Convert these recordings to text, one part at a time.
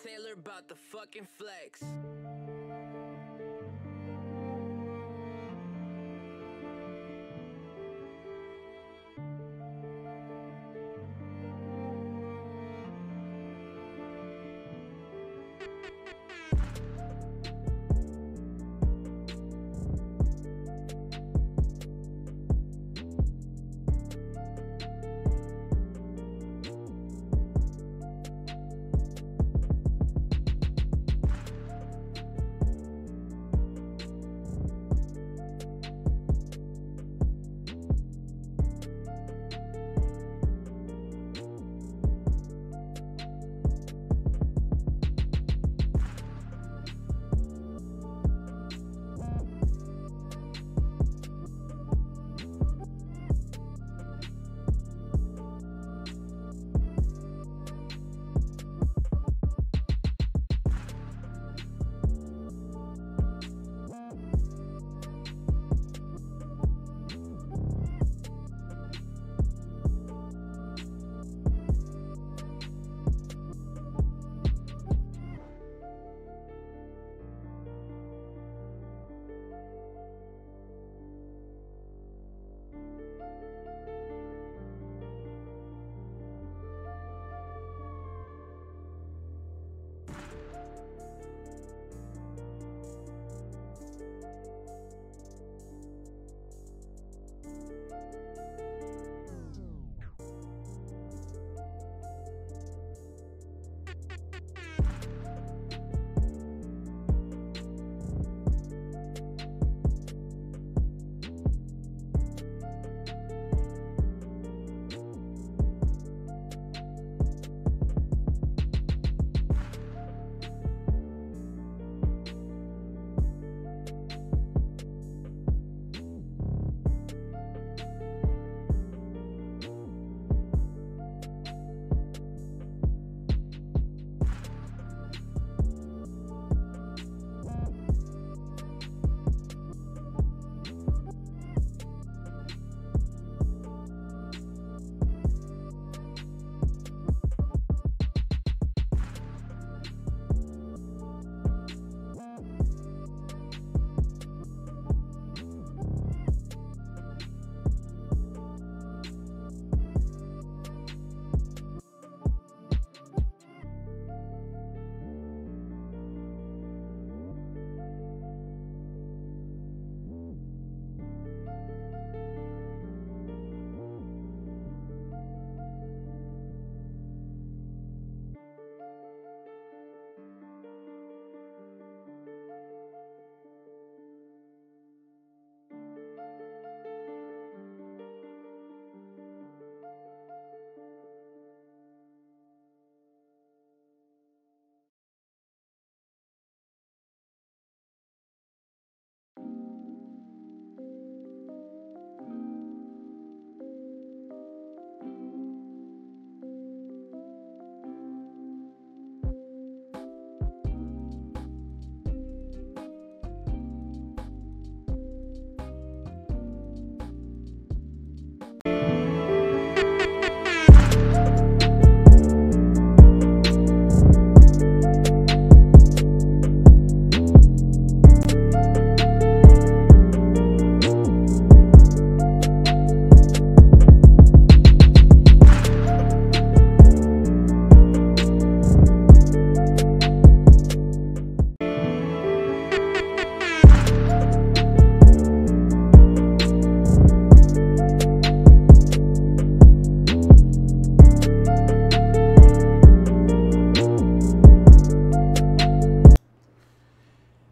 Taylor about the fucking flex.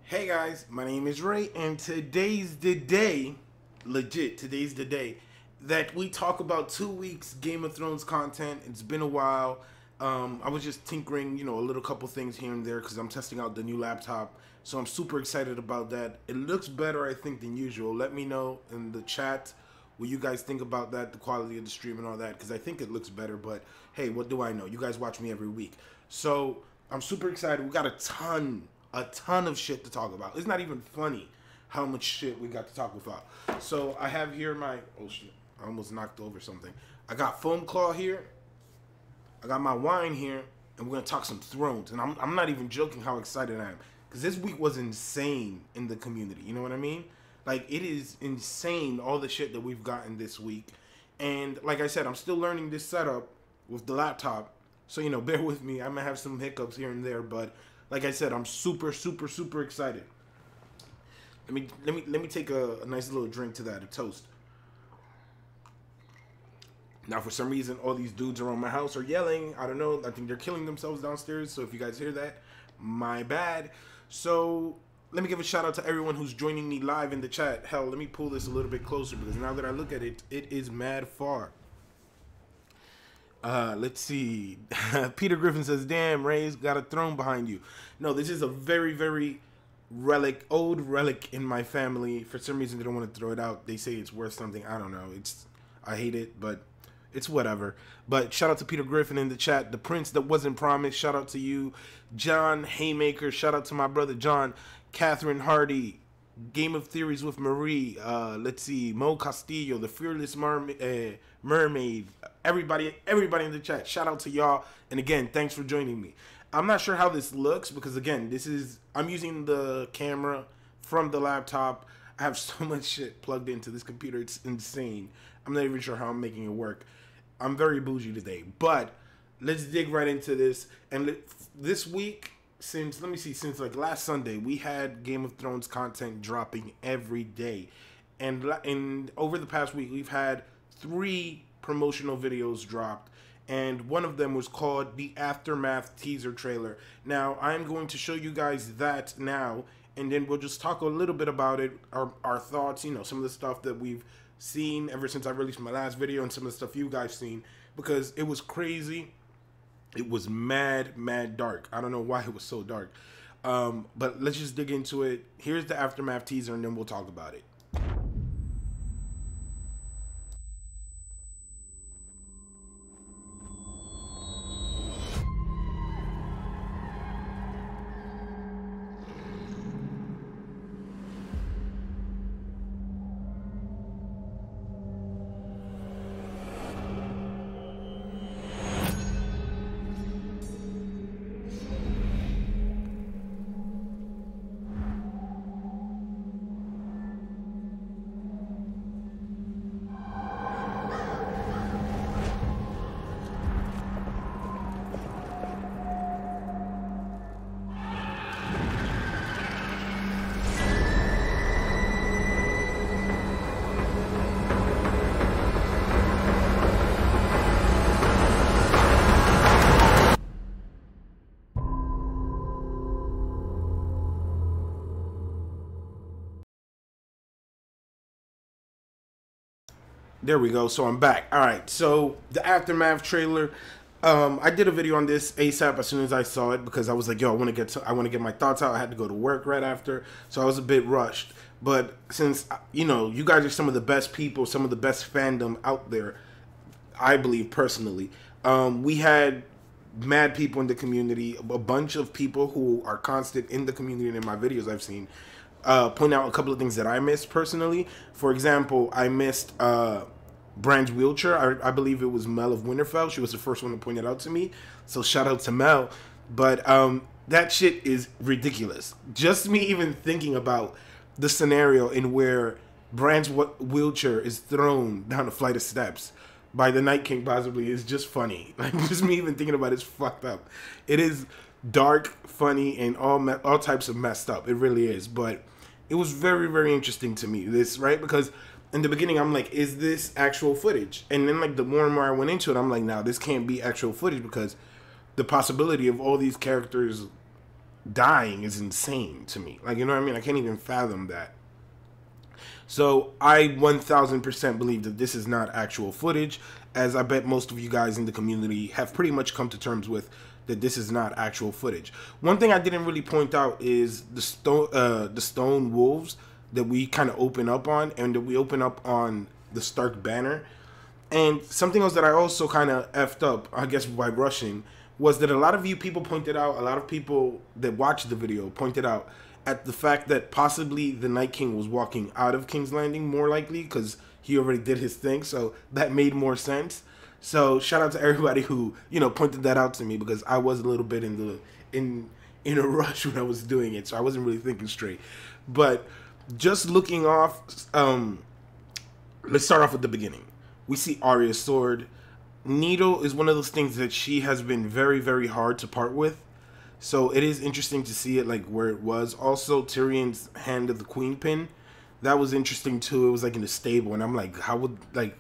Hey guys, my name is Ray, and today's the day, legit, today's the day that we talk about 2 weeks Game of Thrones content. It's been a while. I was just tinkering, a little couple things here and there because I'm testing out the new laptop. So I'm super excited about that. It looks better, I think, than usual. Let me know in the chat what you guys think about that, the quality of the stream and all that, because I think it looks better. But hey, what do I know? You guys watch me every week. So I'm super excited. We got a ton of shit to talk about. It's not even funny how much shit we got to talk about. So I have here my, oh shit, I almost knocked over something. I got foam claw here. I got my wine here. and we're gonna talk some Thrones. And I'm not even joking how excited I am, because this week was insane in the community. You know what I mean? Like, it is insane all the shit that we've gotten this week. And like I said, I'm still learning this setup with the laptop, so you know, bear with me. I might have some hiccups here and there, but like I said, I'm super excited. Let me take a nice little drink to that, a toast. Now, for some reason, all these dudes around my house are yelling. I don't know. I think they're killing themselves downstairs. So if you guys hear that, my bad. So let me give a shout out to everyone who's joining me live in the chat. Hell, let me pull this a little bit closer, because now that I look at it, it is mad far. Let's see. Peter Griffin says, damn, Rayz got a throne behind you. No, this is a very old relic in my family. For some reason, they don't want to throw it out. They say it's worth something. I don't know. I hate it, but it's whatever. But shout out to Peter Griffin in the chat. The Prince That Wasn't Promised, shout out to you. John Haymaker, shout out to my brother John. Catherine Hardy, Game of Theories with Marie. Let's see, Mo Castillo, the Fearless Mermaid. Everybody in the chat, shout out to y'all. And again, thanks for joining me. I'm not sure how this looks, because again, I'm using the camera from the laptop. I have so much shit plugged into this computer, it's insane. I'm not even sure how I'm making it work. I'm very bougie today, but let's dig right into this. And this week, since like last Sunday, we had Game of Thrones content dropping every day. And over the past week, we've had 3 promotional videos dropped. And one of them was called the Aftermath teaser trailer. Now, I'm going to show you guys that now, and then we'll just talk a little bit about it, our thoughts, you know, some of the stuff that we've seen ever since I released my last video, and some of the stuff you guys seen, because it was crazy. It was mad dark. I don't know why it was so dark. But let's just dig into it. Here's the Aftermath teaser, and then we'll talk about it. There we go. So I'm back. All right. So the Aftermath trailer. I did a video on this ASAP as soon as I saw it, because I was like, yo, I want to get my thoughts out. I had to go to work right after, so I was a bit rushed. But since, you know, you guys are some of the best people, some of the best fandom out there, I believe personally. We had mad people in the community, a bunch of people who are constant in the community and in my videos I've seen, point out a couple of things that I missed personally. For example, I missed Bran's wheelchair. I believe it was Mel of Winterfell. She was the first one to point it out to me. So shout out to Mel. But that shit is ridiculous. Just me even thinking about the scenario in where Bran's wheelchair is thrown down a flight of steps by the Night King possibly is just funny. Like, just me even thinking about it's fucked up. It is dark, funny, and all types of messed up. It really is. But it was very interesting to me, this, right? Because in the beginning, I'm like, is this actual footage? And then, like, the more and more I went into it, I'm like, nah, this can't be actual footage, because the possibility of all these characters dying is insane to me. Like, you know what I mean? I can't even fathom that. So I 1000% believe that this is not actual footage, as I bet most of you guys in the community have pretty much come to terms with that this is not actual footage. One thing I didn't really point out is the stone wolves that we kind of open up on, and that we open up on the Stark banner. And something else that I also kind of effed up, I guess, by rushing, was that a lot of you people pointed out, a lot of people that watched the video pointed out at the fact that possibly the Night King was walking out of King's Landing, more likely, because he already did his thing, so that made more sense. So shout out to everybody who, you know, pointed that out to me, because I was a little bit in a rush when I was doing it, so I wasn't really thinking straight. But just looking off, let's start off with the beginning. We see Arya's sword. Needle is one of those things that she has been very, very hard to part with. So it is interesting to see it like where it was. Also, Tyrion's hand of the queen pin. That was interesting too. It was like in the stable, and I'm like, how would, like,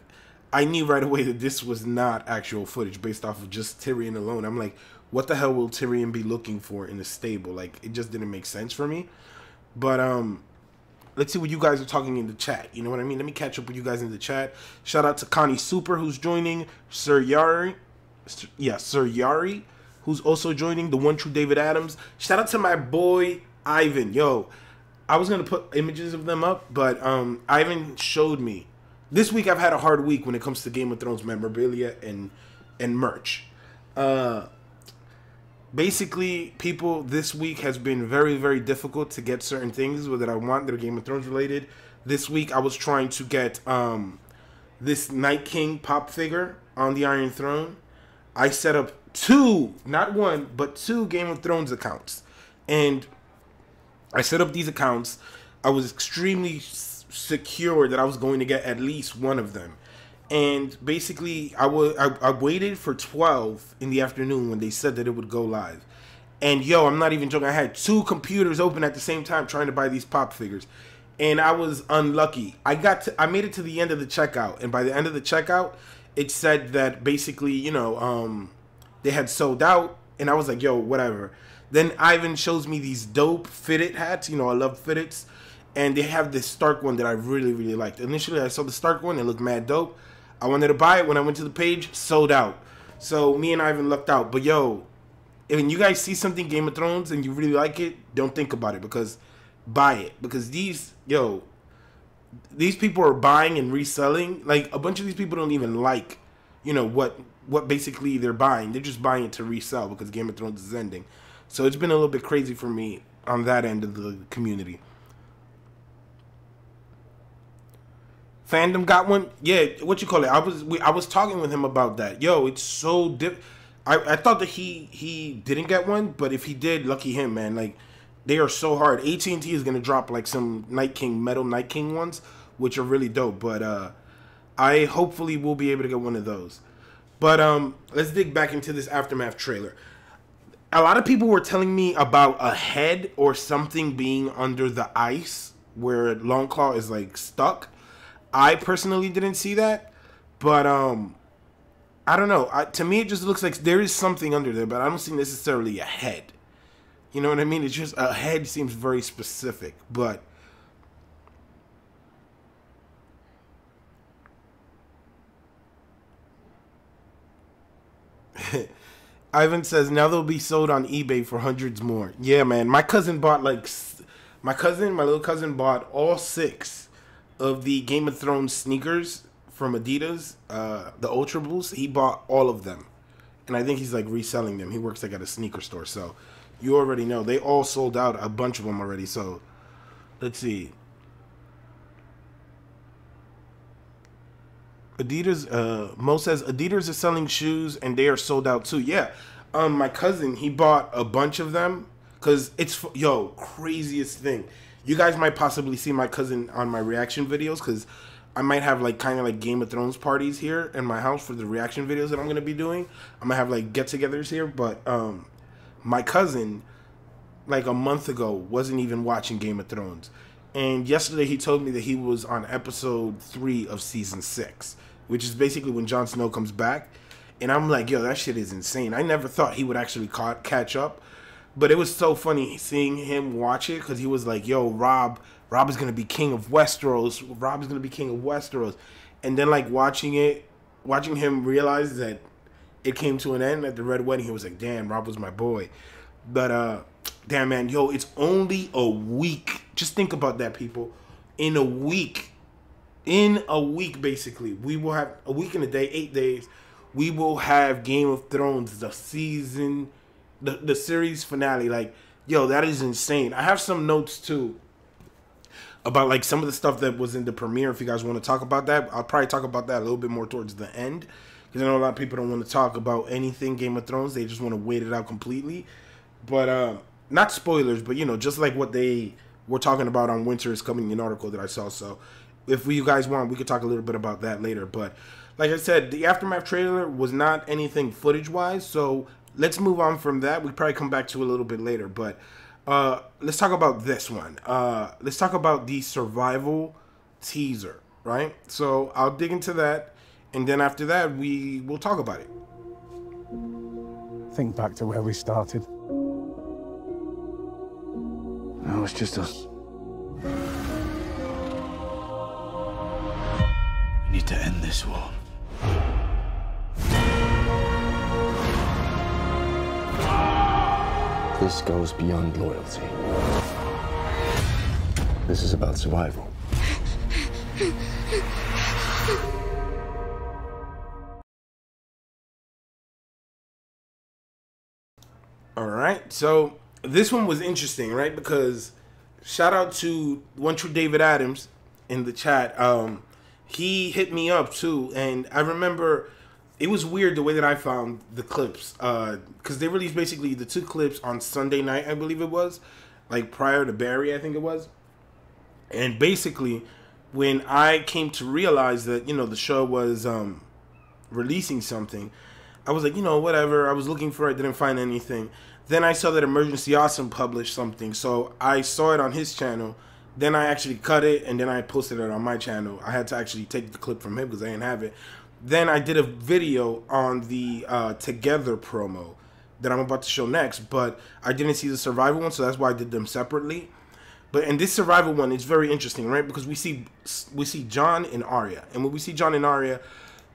I knew right away that this was not actual footage based off of just Tyrion alone. I'm like, what the hell will Tyrion be looking for in the stable? Like, it just didn't make sense for me. But let's see what you guys are talking in the chat. You know what I mean? Let me catch up with you guys in the chat. Shout out to Connie Super, who's joining. Sir Yari, who's also joining. The one true David Adams. Shout out to my boy Ivan. Yo, I was gonna put images of them up, but Ivan showed me. This week I've had a hard week when it comes to Game of Thrones memorabilia and merch. Basically, people, this week has been very, very difficult to get certain things that I want that are Game of Thrones related. This week, I was trying to get this Night King pop figure on the Iron Throne. I set up 2, not 1, but 2 Game of Thrones accounts. And I set up these accounts. I was extremely secure that I was going to get at least one of them. And basically, I waited for 12 in the afternoon when they said that it would go live. And yo, I'm not even joking. I had 2 computers open at the same time trying to buy these pop figures. And I was unlucky. I made it to the end of the checkout. And by the end of the checkout, it said that basically, you know, they had sold out. And I was like, yo, whatever. Then Ivan shows me these dope fitted hats. You know, I love fitteds. And they have this Stark one that I really, really liked. Initially, I saw the Stark one. It looked mad dope. I wanted to buy it. When I went to the page, sold out. So me and Ivan lucked out. But yo, when you guys see something Game of Thrones and you really like it, don't think about it, because buy it. Because these people are buying and reselling. Like, a bunch of these people don't even like, you know, what basically they're buying. They're just buying it to resell because Game of Thrones is ending. So it's been a little bit crazy for me on that end of the community. Fandom got one? Yeah, what you call it? I was talking with him about that. Yo, it's so I thought that he didn't get one, but if he did, lucky him, man. Like, they are so hard. AT&T is gonna drop like some Night King, metal Night King ones, which are really dope. But I hopefully will be able to get one of those. But let's dig back into this Aftermath trailer. A lot of people were telling me about a head or something being under the ice where Longclaw is like stuck. I personally didn't see that, but I don't know. To me, it just looks like there is something under there, but I don't see necessarily a head. You know what I mean? It's just a head seems very specific, but Ivan says now they'll be sold on eBay for hundreds more. Yeah, man. My cousin bought my little cousin bought all 6 of the Game of Thrones sneakers from Adidas, the Ultra Boost. He bought all of them, and I think he's like reselling them. He works like at a sneaker store, so you already know they all sold out, a bunch of them already. So let's see. Adidas, Mo says Adidas is selling shoes and they are sold out too. Yeah, my cousin, he bought a bunch of them because it's, yo, craziest thing. You guys might possibly see my cousin on my reaction videos, because I might have like kind of like Game of Thrones parties here in my house for the reaction videos that I'm going to be doing. I'm going to have like get-togethers here, but my cousin, like a month ago, wasn't even watching Game of Thrones. And yesterday he told me that he was on episode 3 of season 6, which is basically when Jon Snow comes back. And I'm like, yo, that shit is insane. I never thought he would actually catch up. But it was so funny seeing him watch it, because he was like, yo, Rob is going to be king of Westeros. Rob is going to be king of Westeros. And then, like, watching him realize that it came to an end at the Red Wedding, he was like, damn, Rob was my boy. But, damn, man, yo, it's only a week. Just think about that, people. In a week, basically, we will have a week and a day, 8 days. We will have Game of Thrones, the season, the series finale. Like, yo, that is insane. I have some notes too about like some of the stuff that was in the premiere. If you guys want to talk about that, I'll probably talk about that a little bit more towards the end, because I know a lot of people don't want to talk about anything Game of Thrones. They just want to wait it out completely. But not spoilers, but you know, just like what they were talking about on Winter is Coming, an article that I saw. So if you guys want, we could talk a little bit about that later. But like I said, the Aftermath trailer was not anything footage wise, so let's move on from that. We probably come back to it a little bit later, but let's talk about this one. Let's talk about the survival teaser, right? So I'll dig into that, and then after that, we will talk about it. Think back to where we started. No, it's just us. We need to end this war. This goes beyond loyalty. This is about survival. All right, so this one was interesting, right? Because shout out to One True David Adams in the chat. He hit me up too, and I remember it was weird the way that I found the clips, because they released basically the 2 clips on Sunday night, I believe it was, like prior to Barry, I think it was. And basically, when I came to realize that, you know, the show was releasing something, I was like, you know, whatever. I was looking for it, didn't find anything. Then I saw that Emergency Awesome published something, so I saw it on his channel. Then I actually cut it, and then I posted it on my channel. I had to actually take the clip from him because I didn't have it. Then I did a video on the Together promo that I'm about to show next, but I didn't see the Survival one, so that's why I did them separately. But in this Survival one, it's very interesting, right? Because we see Jon and Arya, and when we see Jon and Arya,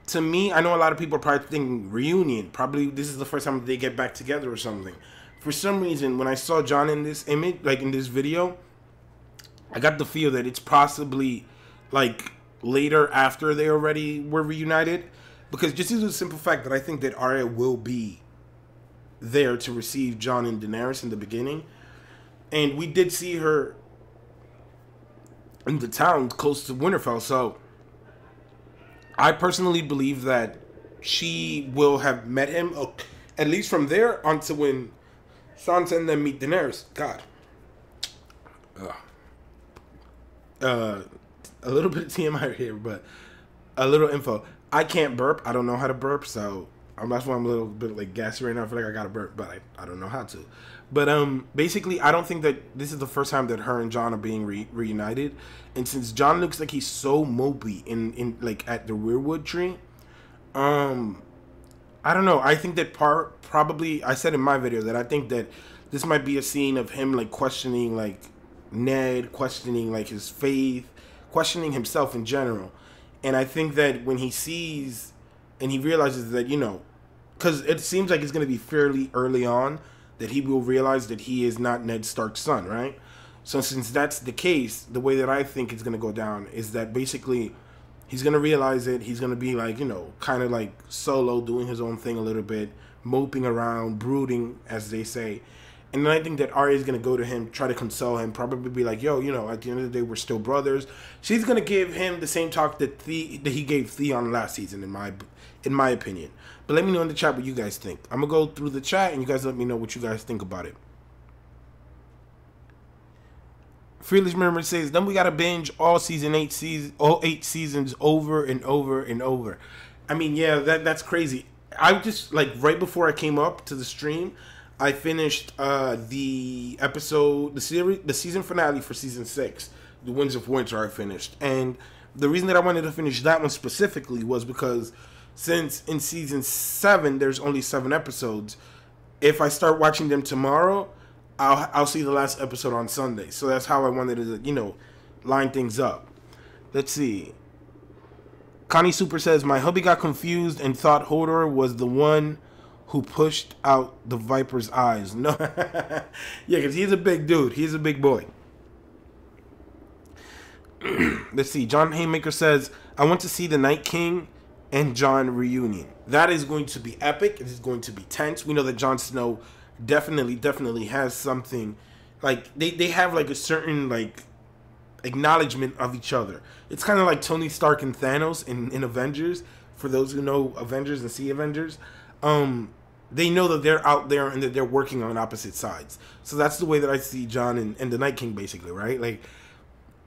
to me, I know a lot of people are probably thinking reunion. Probably this is the first time they get back together or something. For some reason, when I saw Jon in this image, like in this video, I got the feel that it's possibly like later after they already were reunited, because just due to the simple fact that I think that Arya will be there to receive Jon and Daenerys in the beginning, and we did see her in the town close to Winterfell, so I personally believe that she will have met him, at least from there onto when Sansa and them meet Daenerys. God. A little bit of TMI here, but a little info. I can't burp. I don't know how to burp, so that's why I'm a little bit like gassy right now. I feel like I gotta burp, but I don't know how to. But basically, I don't think that this is the first time that her and Jon are being reunited. And since Jon looks like he's so mopey in like at the Weirwood tree, I don't know. I think that probably I said in my video that I think that this might be a scene of him like questioning like Ned, questioning like his faith, questioning himself in general. And I think that when he sees and he realizes that, you know, because it seems like it's going to be fairly early on that he will realize that he is not Ned Stark's son, right? So since that's the case, the way that I think it's going to go down is that basically he's going to realize it. He's going to be like, you know, kind of like solo, doing his own thing a little bit, moping around, brooding, as they say. And then I think that Arya is going to go to him, try to console him, probably be like, yo, you know, at the end of the day, we're still brothers. She's going to give him the same talk that he gave Theon last season, in my opinion. But let me know in the chat what you guys think. I'm going to go through the chat, and you guys let me know what you guys think about it. Fearless Memory says, then we got to binge all 8 seasons over and over and over. I mean, yeah, that's crazy. I just, like, right before I came up to the stream, I finished the season finale for season 6, The Winds of Winter. I finished, and the reason that I wanted to finish that one specifically was because since in season 7 there's only 7 episodes, if I start watching them tomorrow, I'll see the last episode on Sunday. So that's how I wanted to, you know, line things up. Let's see. Connie Super says, my hubby got confused and thought Hodor was the one who pushed out the Viper's eyes. No. Yeah, because he's a big dude. He's a big boy. Let's see. John Haymaker says, I want to see the Night King and Jon reunion. That is going to be epic. It is going to be tense. We know that Jon Snow definitely has something. Like, they have, like, a certain, like, acknowledgement of each other. It's kind of like Tony Stark and Thanos in Avengers. for those who know Avengers and see Avengers, they know that they're out there and that they're working on opposite sides. So that's the way that I see Jon and the Night King, basically, right? Like,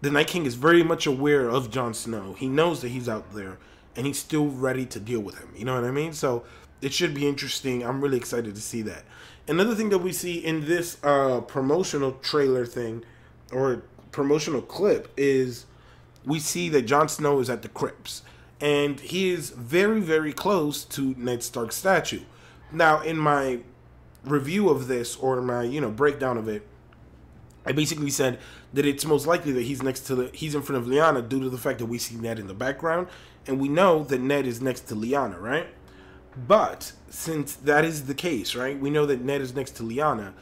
the Night King is very much aware of Jon Snow. He knows that he's out there, and he's still ready to deal with him. You know what I mean? So it should be interesting. I'm really excited to see that. Another thing that we see in this promotional trailer thing, or promotional clip, is we see that Jon Snow is at the crypts. And he is very, very close to Ned Stark's statue. Now, in my review of this, or my, breakdown of it, I basically said that it's most likely that he's he's in front of Lyanna due to the fact that we see Ned in the background, and we know that Ned is next to Lyanna, right? But since that is the case, right, we know that Ned is next to Lyanna,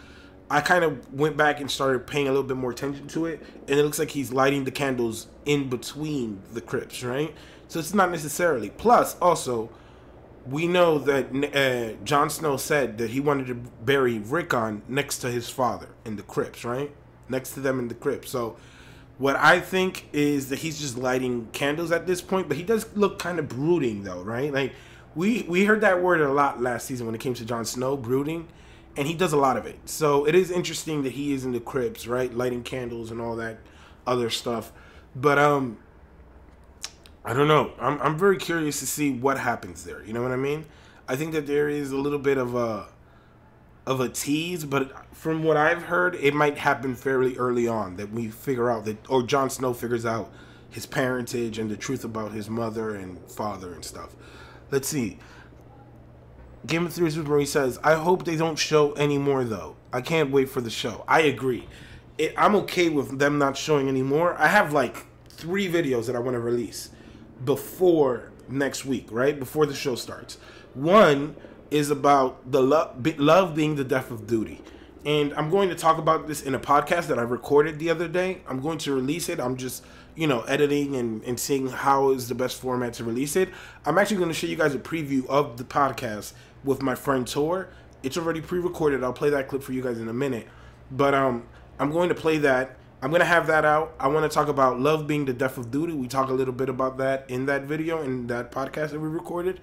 I kind of went back and started paying a little bit more attention to it, and it looks like he's lighting the candles in between the crypts, right? So it's not necessarily. Plus, also, we know that Jon Snow said that he wanted to bury Rickon next to his father in the crypts, right? Next to them in the crypts. So what I think is that he's just lighting candles at this point, but he does look kind of brooding, though, right? Like, we heard that word a lot last season when it came to Jon Snow, brooding, and he does a lot of it. So it is interesting that he is in the crypts, right? Lighting candles and all that other stuff. But, I don't know. I'm very curious to see what happens there. You know what I mean? I think that there is a little bit of a tease, but from what I've heard, it might happen fairly early on, that we figure out that, or Jon Snow figures out his parentage and the truth about his mother and father and stuff. Let's see. Game of Thrones where he says, I hope they don't show anymore, though. I can't wait for the show. I agree. I'm okay with them not showing anymore. I have like 3 videos that I want to release before next week, right? Before the show starts. One is about the love being the death of duty. And I'm going to talk about this in a podcast that I recorded the other day. I'm going to release it. I'm just, editing and seeing how is the best format to release it. I'm actually going to show you guys a preview of the podcast with my friend Tor. It's already pre-recorded. I'll play that clip for you guys in a minute. But I'm going to play that. I'm going to have that out. I want to talk about love being the death of duty. We talk a little bit about that in that video, in that podcast that we recorded.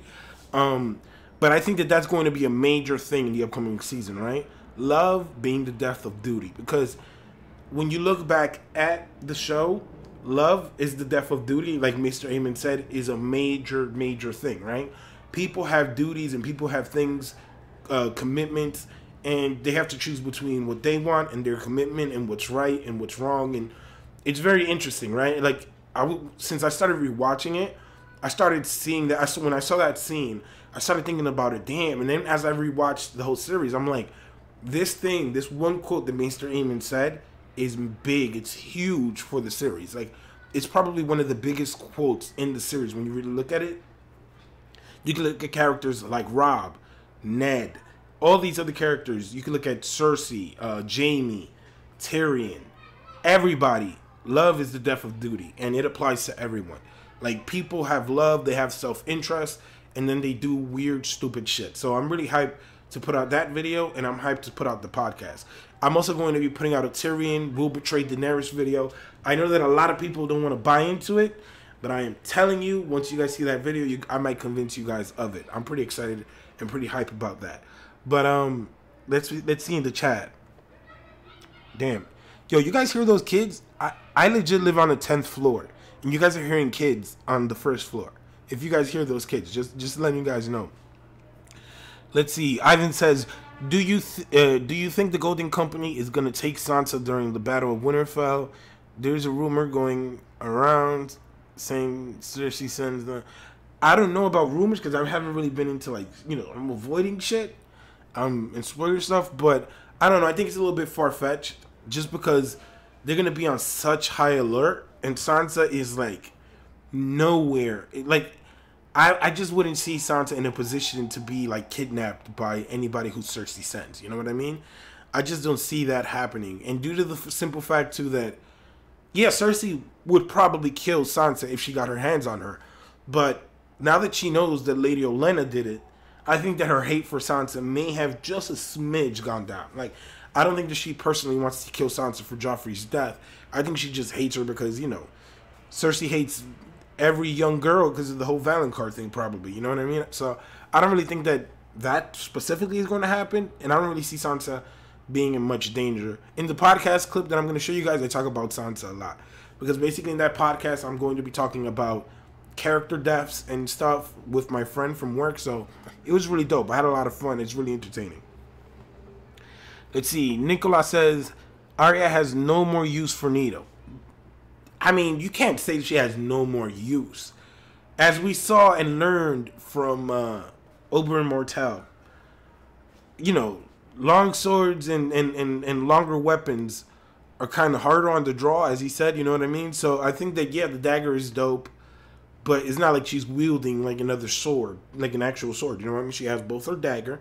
But I think that that's going to be a major thing in the upcoming season, right? Love being the death of duty. Because when you look back at the show, love is the death of duty, like Mr. Aemon said, is a major, major thing, right? People have duties and people have things, commitments, and they have to choose between what they want and their commitment and what's right and what's wrong. And it's very interesting, right? Like, since I started rewatching it, I started seeing that. When I saw that scene, I started thinking about it. Damn. And then as I rewatched the whole series, I'm like, this one quote that Mr. Aemon said is big. It's huge for the series. Like, it's probably one of the biggest quotes in the series when you really look at it. You can look at characters like Robb, Ned, all these other characters. You can look at Cersei, Jaime, Tyrion, everybody. Love is the death of duty, and it applies to everyone. Like, people have love, they have self-interest, and then they do weird, stupid shit. So I'm really hyped to put out that video, and I'm hyped to put out the podcast. I'm also going to be putting out a Tyrion will betray Daenerys video. I know that a lot of people don't want to buy into it, but I am telling you, once you guys see that video, I might convince you guys of it. I'm pretty excited and pretty hyped about that. But let's see in the chat. Damn. Yo, you guys hear those kids? I legit live on the 10th floor, and you guys are hearing kids on the 1st floor. If you guys hear those kids, just letting you guys know. Let's see. Ivan says, do you think the Golden Company is gonna take Sansa during the Battle of Winterfell? There's a rumor going around saying Cersei sends the. I don't know about rumors because I haven't really been into, like, I'm avoiding shit, and spoiler stuff. But I don't know. I think it's a little bit far fetched just because they're gonna be on such high alert, and Sansa is like nowhere. Like, I just wouldn't see Sansa in a position to be like kidnapped by anybody who Cersei sends. You know what I mean? I just don't see that happening. And due to the simple fact too that, yeah, Cersei would probably kill Sansa if she got her hands on her. But now that she knows that Lady Olenna did it, I think that her hate for Sansa may have just a smidge gone down. Like, I don't think that she personally wants to kill Sansa for Joffrey's death. I think she just hates her because, Cersei hates every young girl because of the whole Valentine thing, probably. You know what I mean? So I don't really think that specifically is going to happen, and I don't really see Sansa being in much danger. In the podcast clip that I'm going to show you guys, I talk about Sansa a lot, because basically in that podcast I'm going to be talking about character deaths and stuff with my friend from work. So it was really dope. I had a lot of fun. It's really entertaining. Let's see. Nicola says Arya has no more use for Nito. I mean, you can't say she has no more use. As we saw and learned from Oberyn Martell, you know, long swords and longer weapons are kind of harder on the draw, as he said, you know what I mean? So I think that, yeah, the dagger is dope, but it's not like she's wielding like another sword, like an actual sword, you know what I mean? She has both her dagger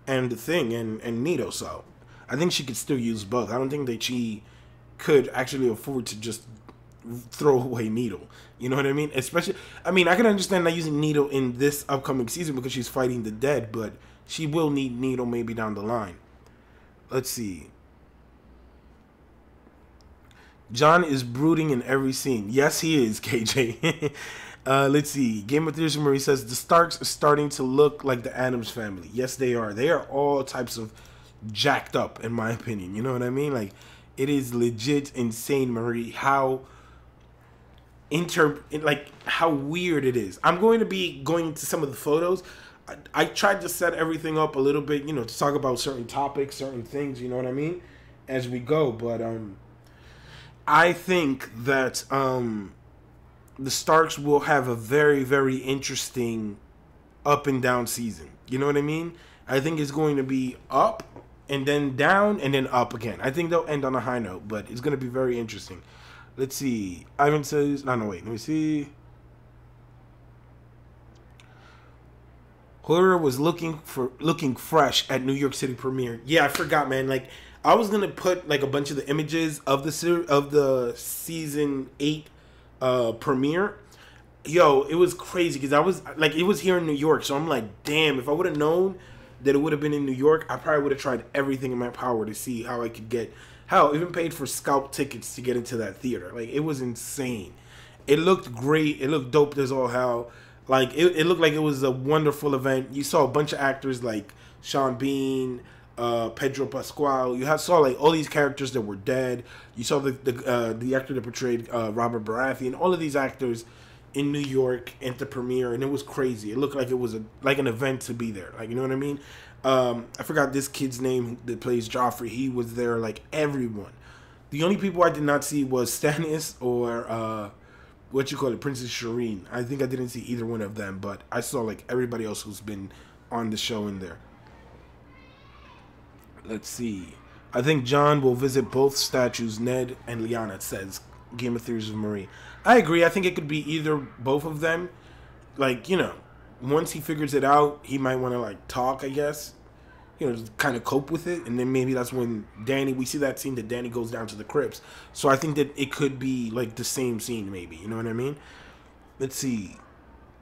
and the thing and Nito, so I think she could still use both. I don't think that she could actually afford to just throw away Nito. You know what I mean? Especially, I mean, I can understand not using Nito in this upcoming season because she's fighting the dead, but she will need Nito maybe down the line. Let's see. Jon is brooding in every scene. Yes, he is, KJ. Let's see. Game of Thrones Marie says the Starks are starting to look like the Addams family. Yes, they are. They are all types of jacked up, in my opinion. You know what I mean? Like, it is legit insane, Marie, how how weird it is. I'm going to be going into some of the photos. I tried to set everything up a little bit, you know, to talk about certain topics, certain things, you know what I mean, as we go. But I think that the Starks will have a very, very interesting up and down season. You know what I mean? I think it's going to be up and then down and then up again. I think they'll end on a high note, but it's going to be very interesting. Let's see. Ivan says, no, wait. Let me see. Horror was looking fresh at New York City premiere. Yeah, I forgot, man. Like, I was gonna put like a bunch of the images of the season 8 premiere. Yo, it was crazy because I was like, it was here in New York, so I'm like, damn. If I would have known that it would have been in New York, I probably would have tried everything in my power to see how I could get. Hell, even paid for scalp tickets to get into that theater. Like, it was insane. It looked great. It looked dope as all hell. Like, it looked like it was a wonderful event. You saw a bunch of actors like Sean Bean, Pedro Pascal. You saw like all these characters that were dead. You saw the actor that portrayed Robert Baratheon. All of these actors in New York at the premiere, and it was crazy. It looked like it was like an event to be there. Like, you know what I mean? I forgot this kid's name that plays Joffrey. He was there, like everyone. The only people I did not see was Stannis or Princess Shireen. I think I didn't see either one of them, but I saw like everybody else who's been on the show in there. Let's see. I think Jon will visit both statues, Ned and Lyanna, says Game of Thrones of Marie. I agree. I think it could be either both of them. Like, you know, once he figures it out, he might want to like talk, I guess. You know, just kind of cope with it. And then maybe that's when we see that scene that Dany goes down to the crypts. So I think that it could be like the same scene maybe. You know what I mean? Let's see.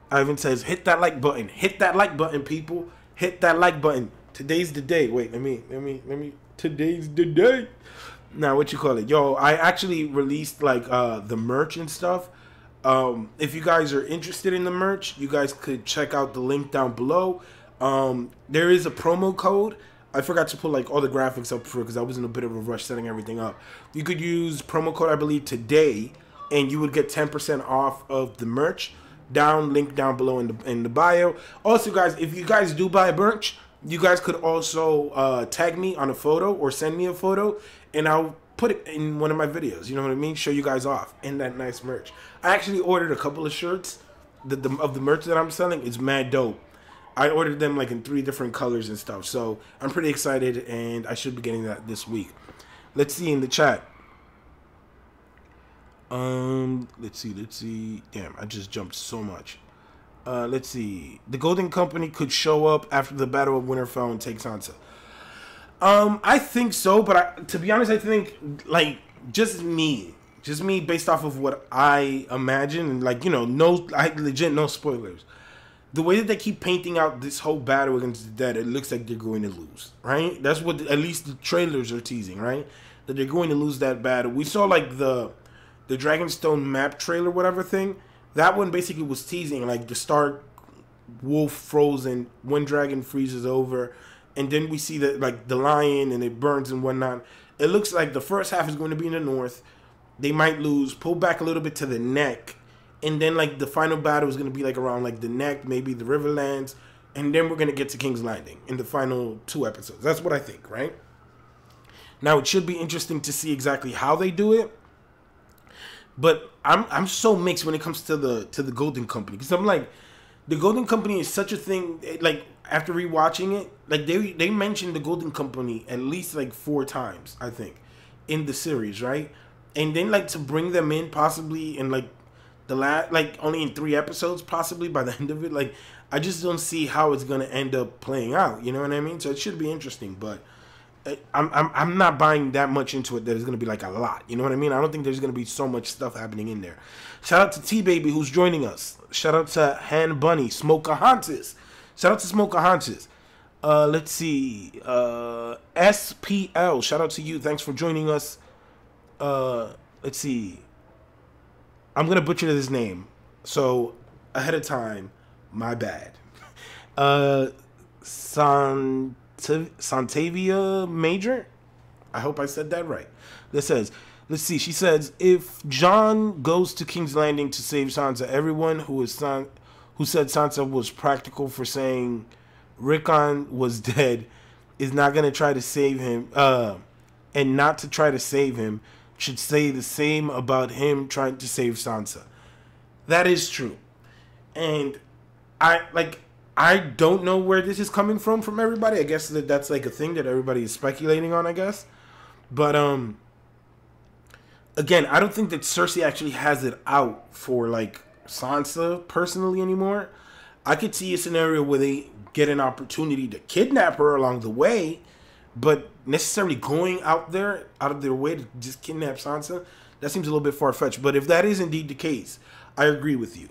Ivan says, hit that like button. Hit that like button, people. Hit that like button. Today's the day. Wait, let me. Today's the day. Now, what you call it? Yo, I actually released like the merch and stuff. If you guys are interested in the merch, you guys could check out the link down below. There is a promo code. I forgot to put like all the graphics up for it because I was in a bit of a rush setting everything up. You could use promo code, I believe, today, and you would get 10% off of the merch. Link down below in the bio. Also, guys, if you guys do buy merch, you guys could also tag me on a photo or send me a photo, and I'll put it in one of my videos. You know what I mean? Show you guys off in that nice merch. I actually ordered a couple of shirts of the merch that I'm selling. It's mad dope. I ordered them like in 3 different colors and stuff. So I'm pretty excited, and I should be getting that this week. Let's see in the chat. Let's see. Damn, I just jumped so much. Let's see. The Golden Company could show up after the Battle of Winterfell and take Sansa. I think so, but to be honest, I think like just me based off of what I imagine, and like, you know, legit no spoilers. The way that they keep painting out this whole battle against the dead, it looks like they're going to lose, right? That's what at least the trailers are teasing, right? That they're going to lose that battle. We saw like the Dragonstone map trailer, whatever thing. That one basically was teasing like the Stark wolf frozen, one dragon freezes over, and then we see that like the lion and it burns and whatnot. It looks like the first half is going to be in the north. They might lose, pull back a little bit to the neck, and then like the final battle is going to be like around like the neck, maybe the Riverlands, and then we're going to get to King's Landing in the final 2 episodes. That's what I think, right? Now it should be interesting to see exactly how they do it, but I'm so mixed when it comes to the Golden Company, because I'm like, the Golden Company is such a thing. Like after rewatching it, like they mentioned the Golden Company at least like 4 times, I think, in the series, right? And then like to bring them in possibly in like the last, like only in 3 episodes possibly by the end of it, like I just don't see how it's gonna end up playing out. You know what I mean? So it should be interesting, but I'm not buying that much into it that it's gonna be like a lot. You know what I mean? I don't think there's gonna be so much stuff happening in there. Shout out to T Baby who's joining us. Shout out to Han Bunny, Smokeahantas. Shout out to Smokeahantas. Let's see. SPL. Shout out to you. Thanks for joining us. Let's see. I'm gonna butcher this name, so ahead of time, my bad. Santavia Major, I hope I said that right. This says, let's see. She says, if Jon goes to King's Landing to save Sansa, everyone who said Sansa was practical for saying Rickon was dead is not gonna try to save him. And not to try to save him should say the same about him trying to save Sansa. That is true. And I don't know where this is coming from everybody. I guess that's like a thing that everybody is speculating on, I guess. But again, I don't think that Cersei actually has it out for like Sansa personally anymore. I could see a scenario where they get an opportunity to kidnap her along the way, but necessarily going out of their way to just kidnap Sansa, that seems a little bit far-fetched. But if that is indeed the case, I agree with you.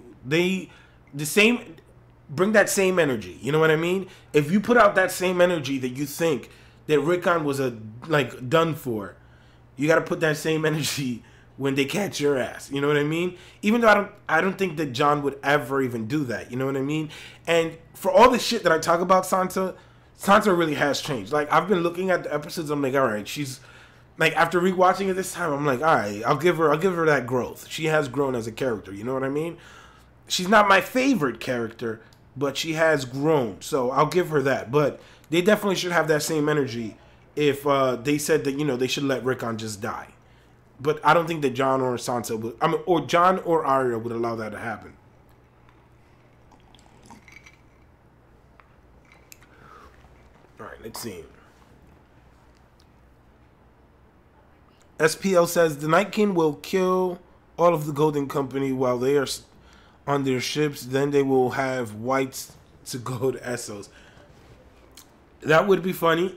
Bring that same energy. You know what I mean? If you put out that same energy that you think that Rickon was done for, you got to put that same energy when they catch your ass. You know what I mean? Even though I don't think that Jon would ever even do that. You know what I mean? And for all the shit that I talk about Sansa really has changed. Like, I've been looking at the episodes, I'm like, all right, she's like, after rewatching it this time, I'm like, all right, I'll give her that growth. She has grown as a character, you know what I mean? She's not my favorite character, but she has grown, so I'll give her that. But they definitely should have that same energy if they said that, you know, they should let Rickon just die. But I don't think that Jon or Sansa would, or Jon or Arya would allow that to happen. All right, let's see. SPL says the Night King will kill all of the Golden Company while they are on their ships. Then they will have whites to go to Essos. That would be funny.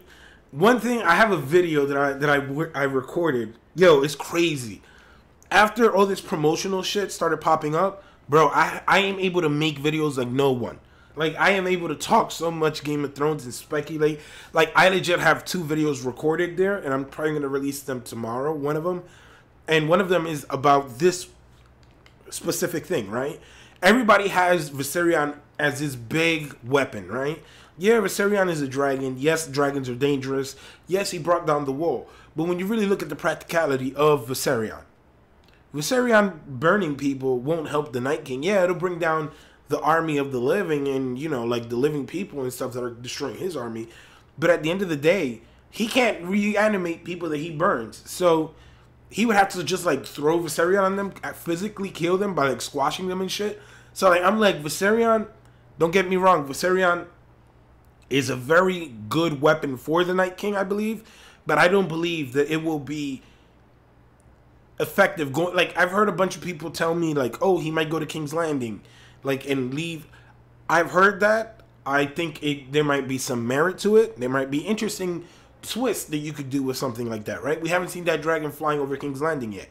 One thing, I have a video that I recorded. Yo, it's crazy. After all this promotional shit started popping up, bro, I am able to make videos like no one. Like, I am able to talk so much Game of Thrones and speculate. Like, I legit have 2 videos recorded there, and I'm probably going to release them tomorrow, one of them. And one of them is about this specific thing, right? Everybody has Viserion as this big weapon, right? Yeah, Viserion is a dragon. Yes, dragons are dangerous. Yes, he brought down the wall. But when you really look at the practicality of Viserion burning people won't help the Night King. Yeah, it'll bring down the army of the living and, you know, like the living people and stuff that are destroying his army. But at the end of the day, he can't reanimate people that he burns. So he would have to just like throw Viserion on them, physically kill them by like squashing them and shit. So like, I'm like, Viserion, don't get me wrong, Viserion is a very good weapon for the Night King, I believe. But I don't believe that it will be effective. Like, I've heard a bunch of people tell me like, oh, he might go to King's Landing, like, and leave. I've heard that. I think there might be some merit to it. There might be interesting twists that you could do with something like that, right? We haven't seen that dragon flying over King's Landing yet.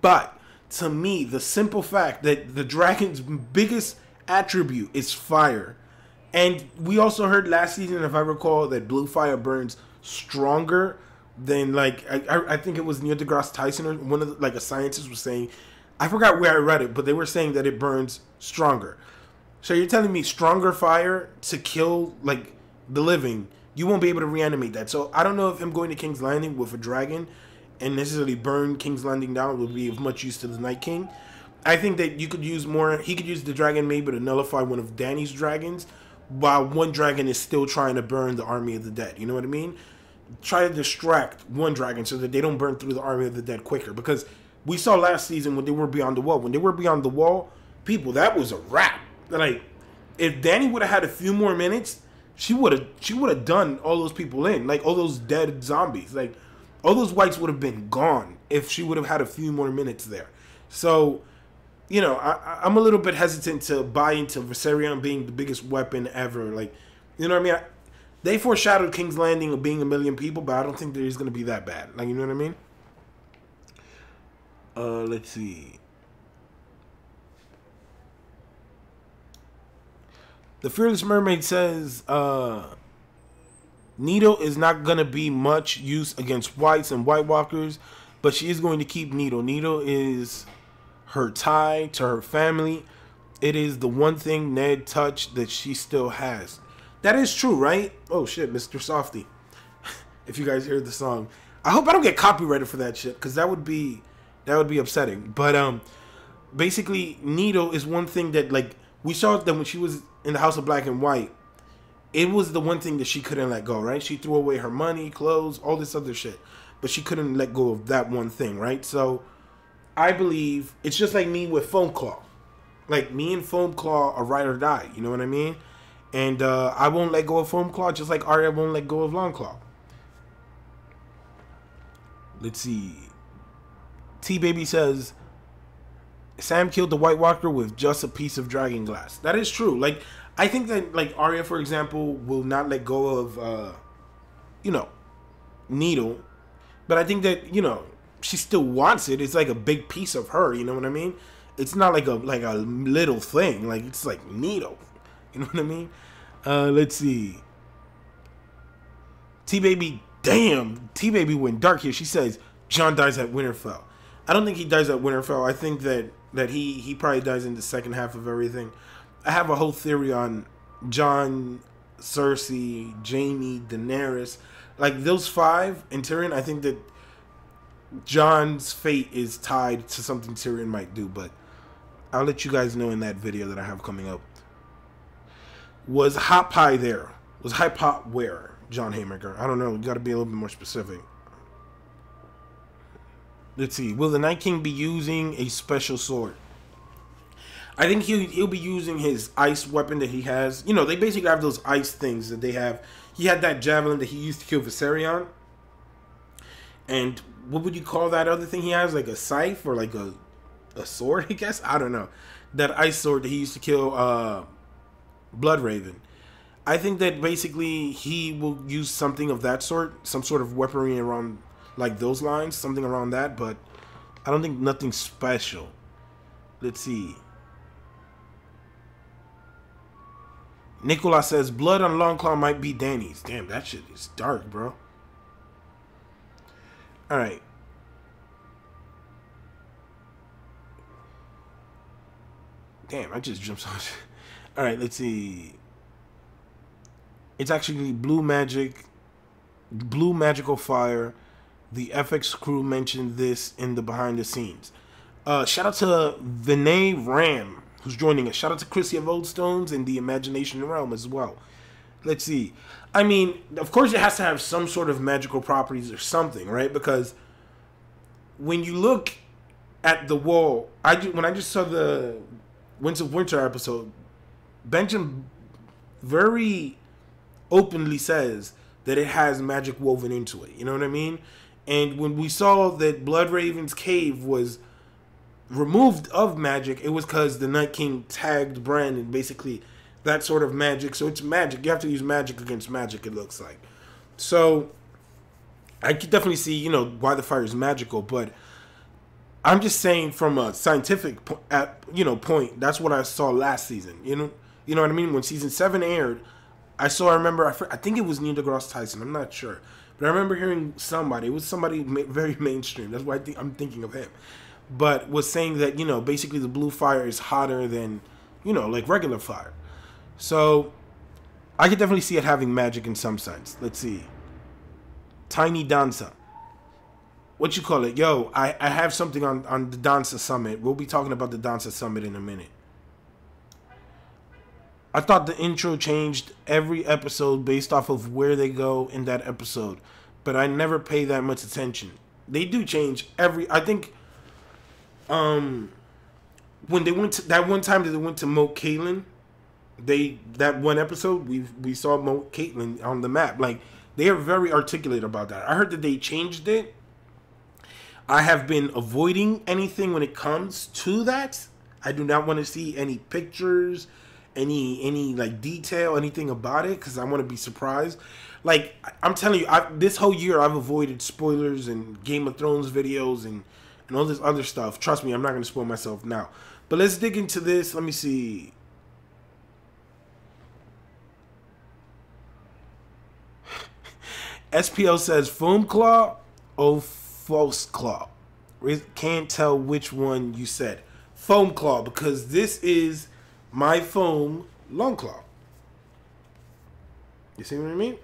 But to me, the simple fact that the dragon's biggest attribute is fire. And we also heard last season, if I recall, that blue fire burns stronger than, like, I think it was Neil deGrasse Tyson or one of the, like, a scientist was saying I forgot where I read it, but they were saying that it burns stronger. So you're telling me stronger fire to kill, like, the living, you won't be able to reanimate that. So I don't know if him going to King's Landing with a dragon and necessarily burn King's Landing down would be of much use to the Night King. I think that you could use more, he could use the dragon maybe to nullify one of Dany's dragons, while one dragon is still trying to burn the army of the dead. You know what I mean? Try to distract one dragon so that they don't burn through the army of the dead quicker. Because we saw last season when they were beyond the wall. When they were beyond the wall, people, that was a wrap. Like, if Dany would have had a few more minutes, she would have done all those people in. Like, all those dead zombies. Like, all those whites would have been gone if she would have had a few more minutes there. So, you know, I'm a little bit hesitant to buy into Viserion being the biggest weapon ever. Like, you know what I mean? They foreshadowed King's Landing of being 1 million people, but I don't think that it's going to be that bad. Like, you know what I mean? Let's see. The Fearless Mermaid says, Nito is not going to be much use against whites and White Walkers, but she is going to keep Nito. Nito is her tie to her family. It is the one thing Ned touched that she still has. That is true, right? Oh shit, Mr. Softy. If you guys hear the song, I hope I don't get copyrighted for that shit, because that would be upsetting. But basically, Nito is one thing that, like, we saw that when she was in the House of Black and White, it was the one thing that she couldn't let go, right? She threw away her money, clothes, all this other shit, but she couldn't let go of that one thing, right? So I believe it's just like me with Foam Claw. Like, me and Foam Claw are ride or die, you know what I mean? And I won't let go of Foam Claw, just like Arya won't let go of Long Claw. Let's see. T-Baby says, Sam killed the White Walker with just a piece of dragon glass. That is true. Like, I think that, like, Arya, for example, will not let go of, you know, Needle. But I think that, you know, she still wants it. It's like a big piece of her, you know what I mean? It's not like a little thing. Like, it's like Needle. You know what I mean? Let's see. T-Baby, damn. T-Baby went dark here. She says, Jon dies at Winterfell. I don't think he dies at Winterfell. I think that he probably dies in the second half of everything. I have a whole theory on Jon, Cersei, Jaime, Daenerys. Like, those five and Tyrion, I think that Jon's fate is tied to something Tyrion might do. But I'll let you guys know in that video that I have coming up. Was Hot Pie there? Was Hot Pot where? John Haymaker. I don't know. You got to be a little bit more specific. Let's see. Will the Night King be using a special sword? I think he'll be using his ice weapon that he has. You know, they basically have those ice things that they have. He had that javelin that he used to kill Viserion. And what would you call that other thing he has? Like a scythe or like a sword, I guess? I don't know. That ice sword that he used to kill Bloodraven. I think that basically he will use something of that sort. Some sort of weaponry around, like, those lines. Something around that. But I don't think nothing special. Let's see. Nicola says, blood on Longclaw might be Dany's. Damn, that shit is dark, bro. Alright. Damn, I just jumped on shit. Alright, let's see. It's actually Blue Magical Fire. The FX crew mentioned this in the behind the scenes. Shout out to Vinay Ram, who's joining us. Shout out to Chrissy of Old Stones and the Imagination Realm as well. Let's see. I mean, of course it has to have some sort of magical properties or something, right? Because when you look at the wall, when I just saw the Winds of Winter episode, Benjamin very openly says that it has magic woven into it. You know what I mean? And when we saw that Bloodraven's cave was removed of magic, it was because the Night King tagged Bran and basically that sort of magic. So it's magic. You have to use magic against magic, it looks like. So I could definitely see, you know, why the fire is magical, but I'm just saying from a scientific point, that's what I saw last season. You know what I mean? When season 7 aired, I think it was Neil deGrasse Tyson. I'm not sure. But I remember hearing somebody. It was somebody very mainstream. That's why I'm thinking of him. but was saying that, you know, basically the blue fire is hotter than, you know, like regular fire. So I could definitely see it having magic in some sense. Let's see. Tiny Danza. What you call it? Yo, I have something on the Danza Summit. We'll be talking about the Danza Summit in a minute. I thought the intro changed every episode based off of where they go in that episode, but I never pay that much attention. They do change every. I think, when they went to that one time that they went to Moat Caitlin, that one episode we saw Moat Caitlin on the map. Like, they are very articulate about that. I heard that they changed it. I have been avoiding anything when it comes to that. I do not want to see any pictures, any like detail, anything about it, because I want to be surprised. Like, I'm telling you, this whole year I've avoided spoilers and Game of Thrones videos and all this other stuff. Trust me, I'm not going to spoil myself now. But let's dig into this. Let me see. SPL says foam claw or false claw. Can't tell which one you said. Foam claw, because this is my foam long claw. You see what I mean?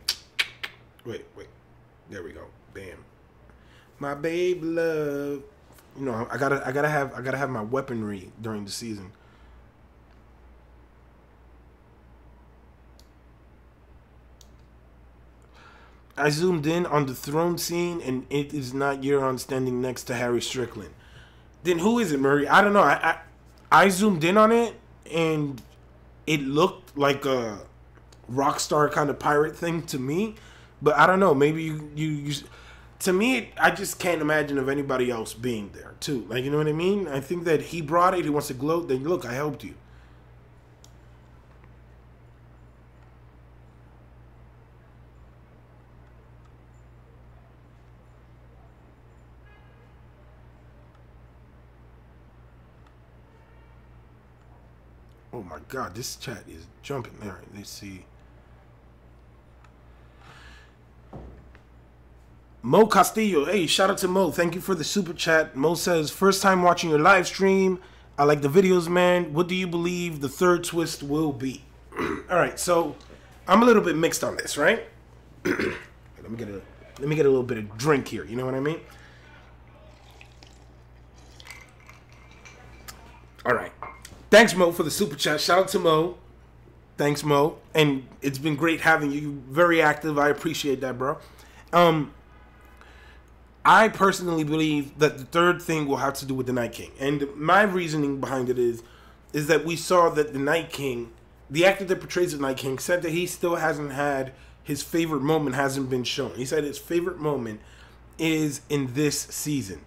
Wait. There we go. Bam. My babe love. You know, I gotta have my weaponry during the season. I zoomed in on the throne scene, and it is not Euron standing next to Harry Strickland. Then who is it, Murray? I don't know. I zoomed in on it, and it looked like a Rockstar kind of pirate thing to me. But I don't know. Maybe you to me, I just can't imagine of anybody else being there, too. Like, you know what I mean? I think that he brought it. He wants to gloat. Then, look, I helped you. Oh my God, this chat is jumping there. Let's see. Mo Castillo. Hey, shout out to Mo. Thank you for the super chat. Mo says, first time watching your live stream. I like the videos, man. What do you believe the third twist will be? All right, so I'm a little bit mixed on this, right? Let me get a little bit of drink here. You know what I mean? All right. Thanks, Mo, for the super chat. Shout out to Mo. Thanks, Mo. And it's been great having you. You're very active. I appreciate that, bro. I personally believe that the third thing will have to do with the Night King. And my reasoning behind it is that we saw that the Night King, the actor that portrays the Night King, said that he still hasn't had, his favorite moment hasn't been shown. He said his favorite moment is in this season.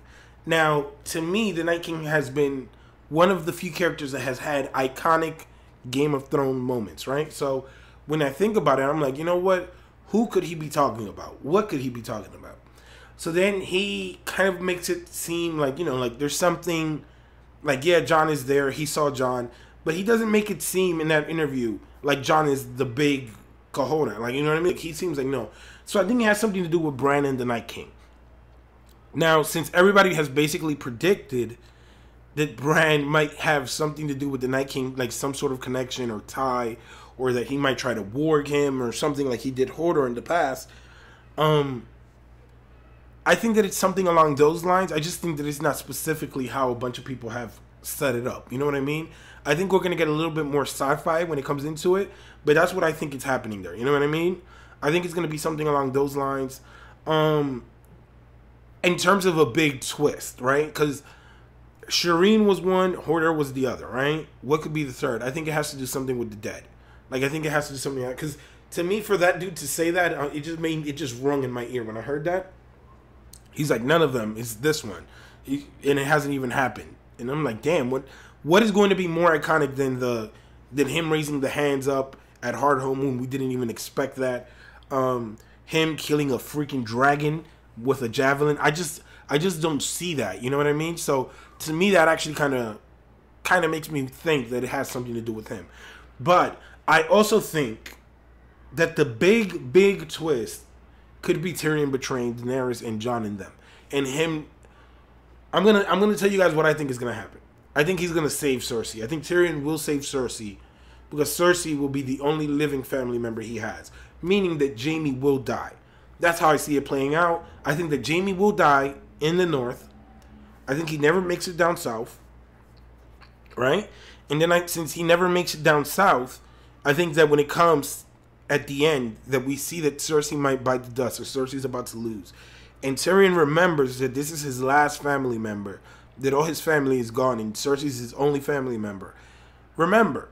Now, to me, the Night King has been one of the few characters that has had iconic Game of Thrones moments, right? So when I think about it, I'm like, you know what? Who could he be talking about? What could he be talking about? So then he kind of makes it seem like, you know, like there's something like, yeah, Jon is there. He saw Jon, but he doesn't make it seem in that interview like Jon is the big cojones. Like, you know what I mean? Like, he seems like, no. So I think it has something to do with Brandon the Night King. Now, since everybody has basically predicted that Bran might have something to do with the Night King, like some sort of connection or tie, or that he might try to warg him or something like he did Hodor in the past, I think that it's something along those lines. I just think that it's not specifically how a bunch of people have set it up. You know what I mean? I think we're going to get a little bit more sci-fi when it comes into it, but that's what I think is happening there. You know what I mean? I think it's going to be something along those lines. In terms of a big twist, right? Because Shireen was one, Hodor was the other, right? What could be the third? I think it has to do something with the dead. Like, I think it has to do something, because to me, for that dude to say that, it just rung in my ear when I heard that. He's like, none of them is this one, and it hasn't even happened. And I'm like, damn, what is going to be more iconic than him raising the hands up at Hardhome when we didn't even expect that? Him killing a freaking dragon with a javelin. I just don't see that. You know what I mean? So to me, that actually kind of makes me think that it has something to do with him. But I also think that the big twist could be Tyrion betraying Daenerys and Jon and them, and him I'm gonna tell you guys what I think is gonna happen. I think he's gonna save Cersei. I think Tyrion will save Cersei because Cersei will be the only living family member he has, meaning that Jaime will die. That's how I see it playing out. I think that Jaime will die in the north. I think he never makes it down south, right? And then since he never makes it down south, I think that when it comes at the end, that we see that Cersei might bite the dust, or Cersei's about to lose. And Tyrion remembers that this is his last family member, that all his family is gone, and Cersei's his only family member. Remember,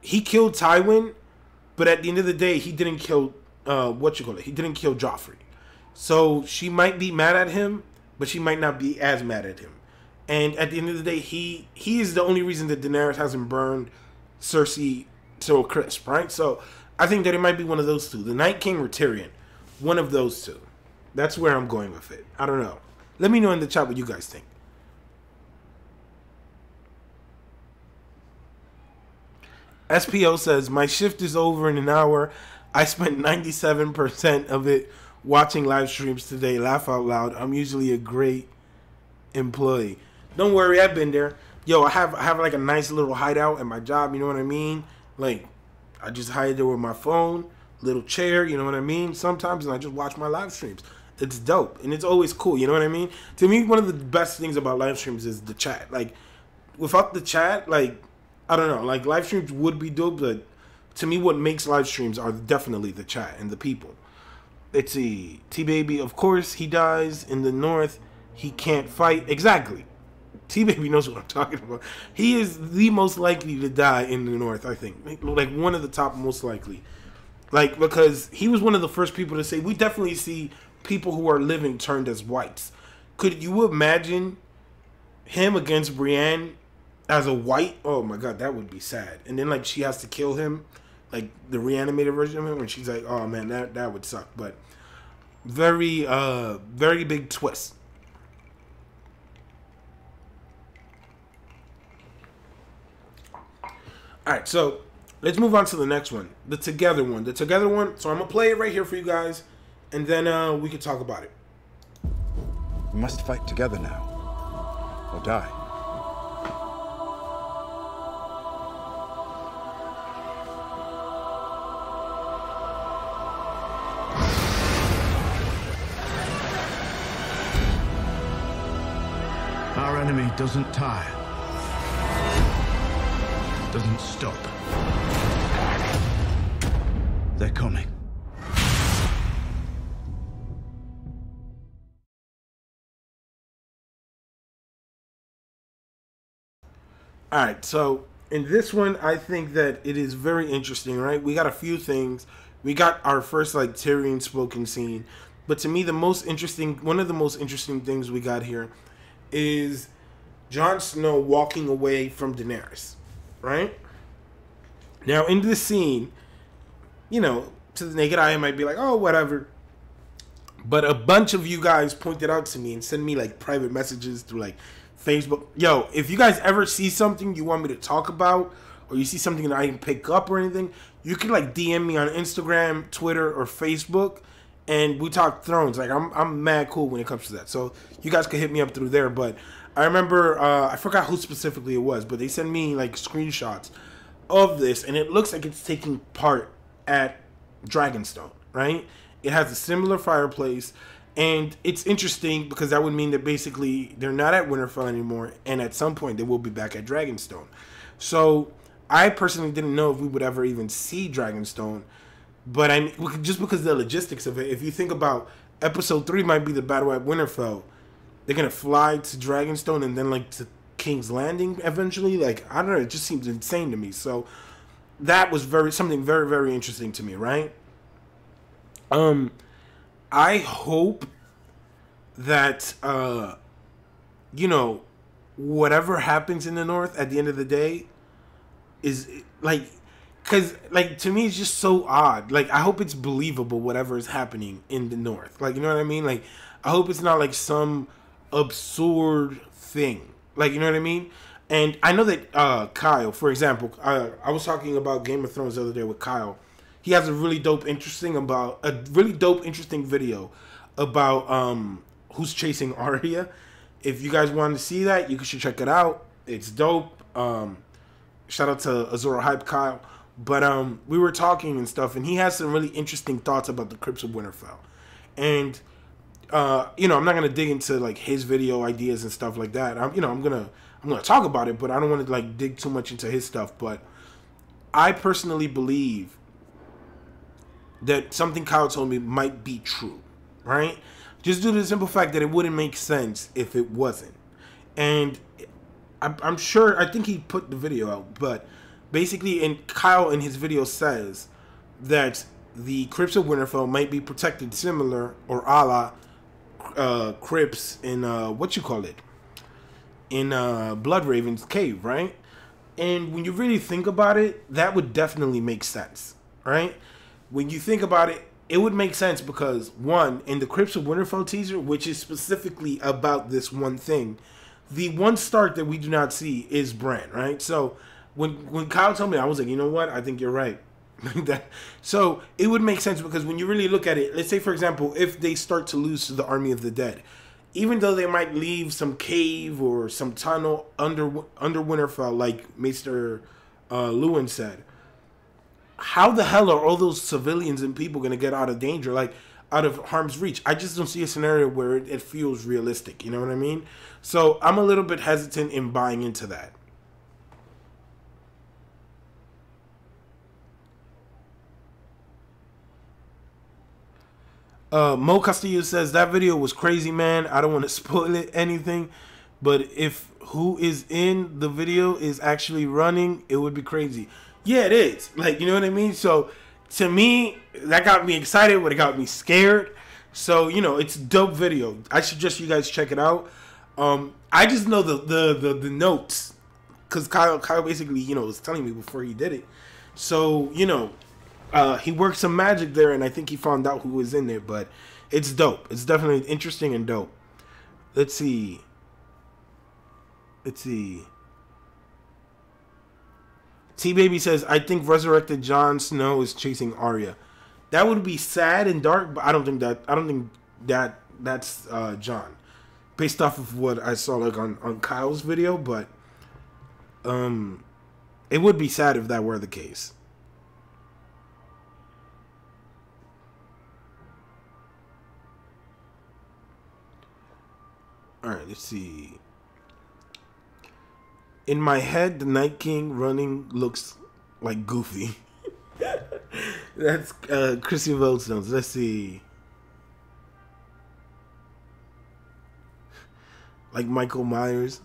he killed Tywin, but at the end of the day, he didn't kill, he didn't kill Joffrey. So she might be mad at him, but she might not be as mad at him. And at the end of the day, he is the only reason that Daenerys hasn't burned Cersei to a crisp, right? So I think that it might be one of those two. The Night King or Tyrion. One of those two. That's where I'm going with it. I don't know. Let me know in the chat what you guys think. SPO says, my shift is over in an hour. I spent 97% of it watching live streams today. Laugh out loud. I'm usually a great employee. Don't worry, I've been there. Yo, I have like a nice little hideout at my job, you know what I mean? Like, I just hide there with my phone, little chair, you know what I mean? Sometimes, and I just watch my live streams. It's dope, and it's always cool, you know what I mean? To me, one of the best things about live streams is the chat. Like, without the chat, like, I don't know, like, live streams would be dope, but to me, what makes live streams are definitely the chat and the people. Let's see. T-Baby, of course, he dies in the north. He can't fight. Exactly. T-Baby knows what I'm talking about. He is the most likely to die in the north, I think. Like, one of the top most likely. Like, because he was one of the first people to say, we definitely see people who are living turned as whites. Could you imagine him against Brienne as a white? Oh, my God, that would be sad. And then, like, she has to kill him. Like, the reanimated version of him. And she's like, oh, man, that would suck. But very, very big twist. All right, so let's move on to the next one, the Together one. The Together one, so I'm going to play it right here for you guys, and then we can talk about it. We must fight together now, or die. Our enemy doesn't tire. Doesn't stop. They're coming. Alright, so in this one, I think that it is very interesting, right? We got a few things. We got our first, like, Tyrion spoken scene. But to me, one of the most interesting things we got here is Jon Snow walking away from Daenerys. Right? Now, in this scene, you know, to the naked eye, it might be like, oh, whatever. But a bunch of you guys pointed out to me and sent me, like, private messages through, like, Facebook. Yo, if you guys ever see something you want me to talk about, or you see something that I can pick up or anything, you can, like, DM me on Instagram, Twitter, or Facebook, and we talk Thrones. Like, I'm mad cool when it comes to that. So you guys can hit me up through there. But I remember, I forgot who specifically it was, but they sent me, like, screenshots of this, and it looks like it's taking part at Dragonstone, right? It has a similar fireplace, and it's interesting because that would mean that basically they're not at Winterfell anymore, and at some point they will be back at Dragonstone. So I personally didn't know if we would ever even see Dragonstone, but just because of the logistics of it, if you think about episode 3 might be the battle at Winterfell, they're going to fly to Dragonstone and then, like, to King's Landing eventually. Like, I don't know. It just seems insane to me. So that was something very, very interesting to me, right? I hope that, you know, whatever happens in the North at the end of the day is, like, because, like, to me, it's just so odd. Like, I hope it's believable, whatever is happening in the North. Like, you know what I mean? Like, I hope it's not, like, some absurd thing. Like, you know what I mean? And I know that Kyle, for example, I was talking about Game of Thrones the other day with Kyle. He has a really dope, interesting video about who's chasing Arya. if you guys want to see that, you should check it out. It's dope. Shout out to Azora Hype Kyle. But we were talking and stuff, and he has some really interesting thoughts about the Crypts of Winterfell. And you know, I'm not gonna dig into like his video ideas and stuff like that. I'm gonna talk about it, but I don't want to like dig too much into his stuff. But I personally believe that something Kyle told me might be true, right? Just due to the simple fact that it wouldn't make sense if it wasn't. And I'm sure, I think he put the video out, but basically, Kyle in his video says that the Crypts of Winterfell might be protected similar or a la Crypts in in Bloodraven's cave, right? And when you really think about it, that would definitely make sense, right? When you think about it, it would make sense because, one, in the Crypts of Winterfell teaser, which is specifically about this one thing, the one Stark that we do not see is Bran, right? So when Kyle told me, I was like, you know what? I think you're right. So it would make sense because when you really look at it, let's say, for example, if they start to lose to the Army of the Dead, even though they might leave some cave or some tunnel under Winterfell, like Mr. Lewin said, how the hell are all those civilians and people going to get out of danger, like out of harm's reach? I just don't see a scenario where it feels realistic. You know what I mean? So I'm a little bit hesitant in buying into that. Mo Castillo says that video was crazy, man. I don't want to spoil it anything, but if who is in the video is actually running, it would be crazy. Yeah, it is. Like, you know what I mean? So to me, that got me excited, but it got me scared. So, you know, it's a dope video. I suggest you guys check it out. I just know the notes because Kyle basically, you know, was telling me before he did it. So, you know, he worked some magic there, and I think he found out who was in there. But it's dope. It's definitely interesting and dope. Let's see. T-Baby says, I think resurrected Jon Snow is chasing Arya. That would be sad and dark, but I don't think that's Jon. Based off of what I saw like on Kyle's video, but it would be sad if that were the case. Alright, let's see. In my head, the Night King running looks like Goofy. That's Chrissy Veldstones. Let's see. Like Michael Myers.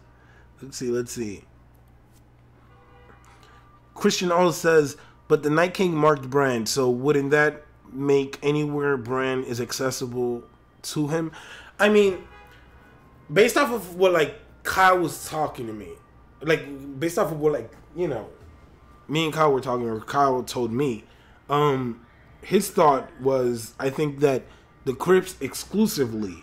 Let's see. Christian also says, but the Night King marked Bran, so wouldn't that make anywhere Bran is accessible to him? I mean, based off of what like Kyle was talking to me, like based off of what like, you know, me and Kyle were talking, or Kyle told me, his thought was, I think that the Crypts exclusively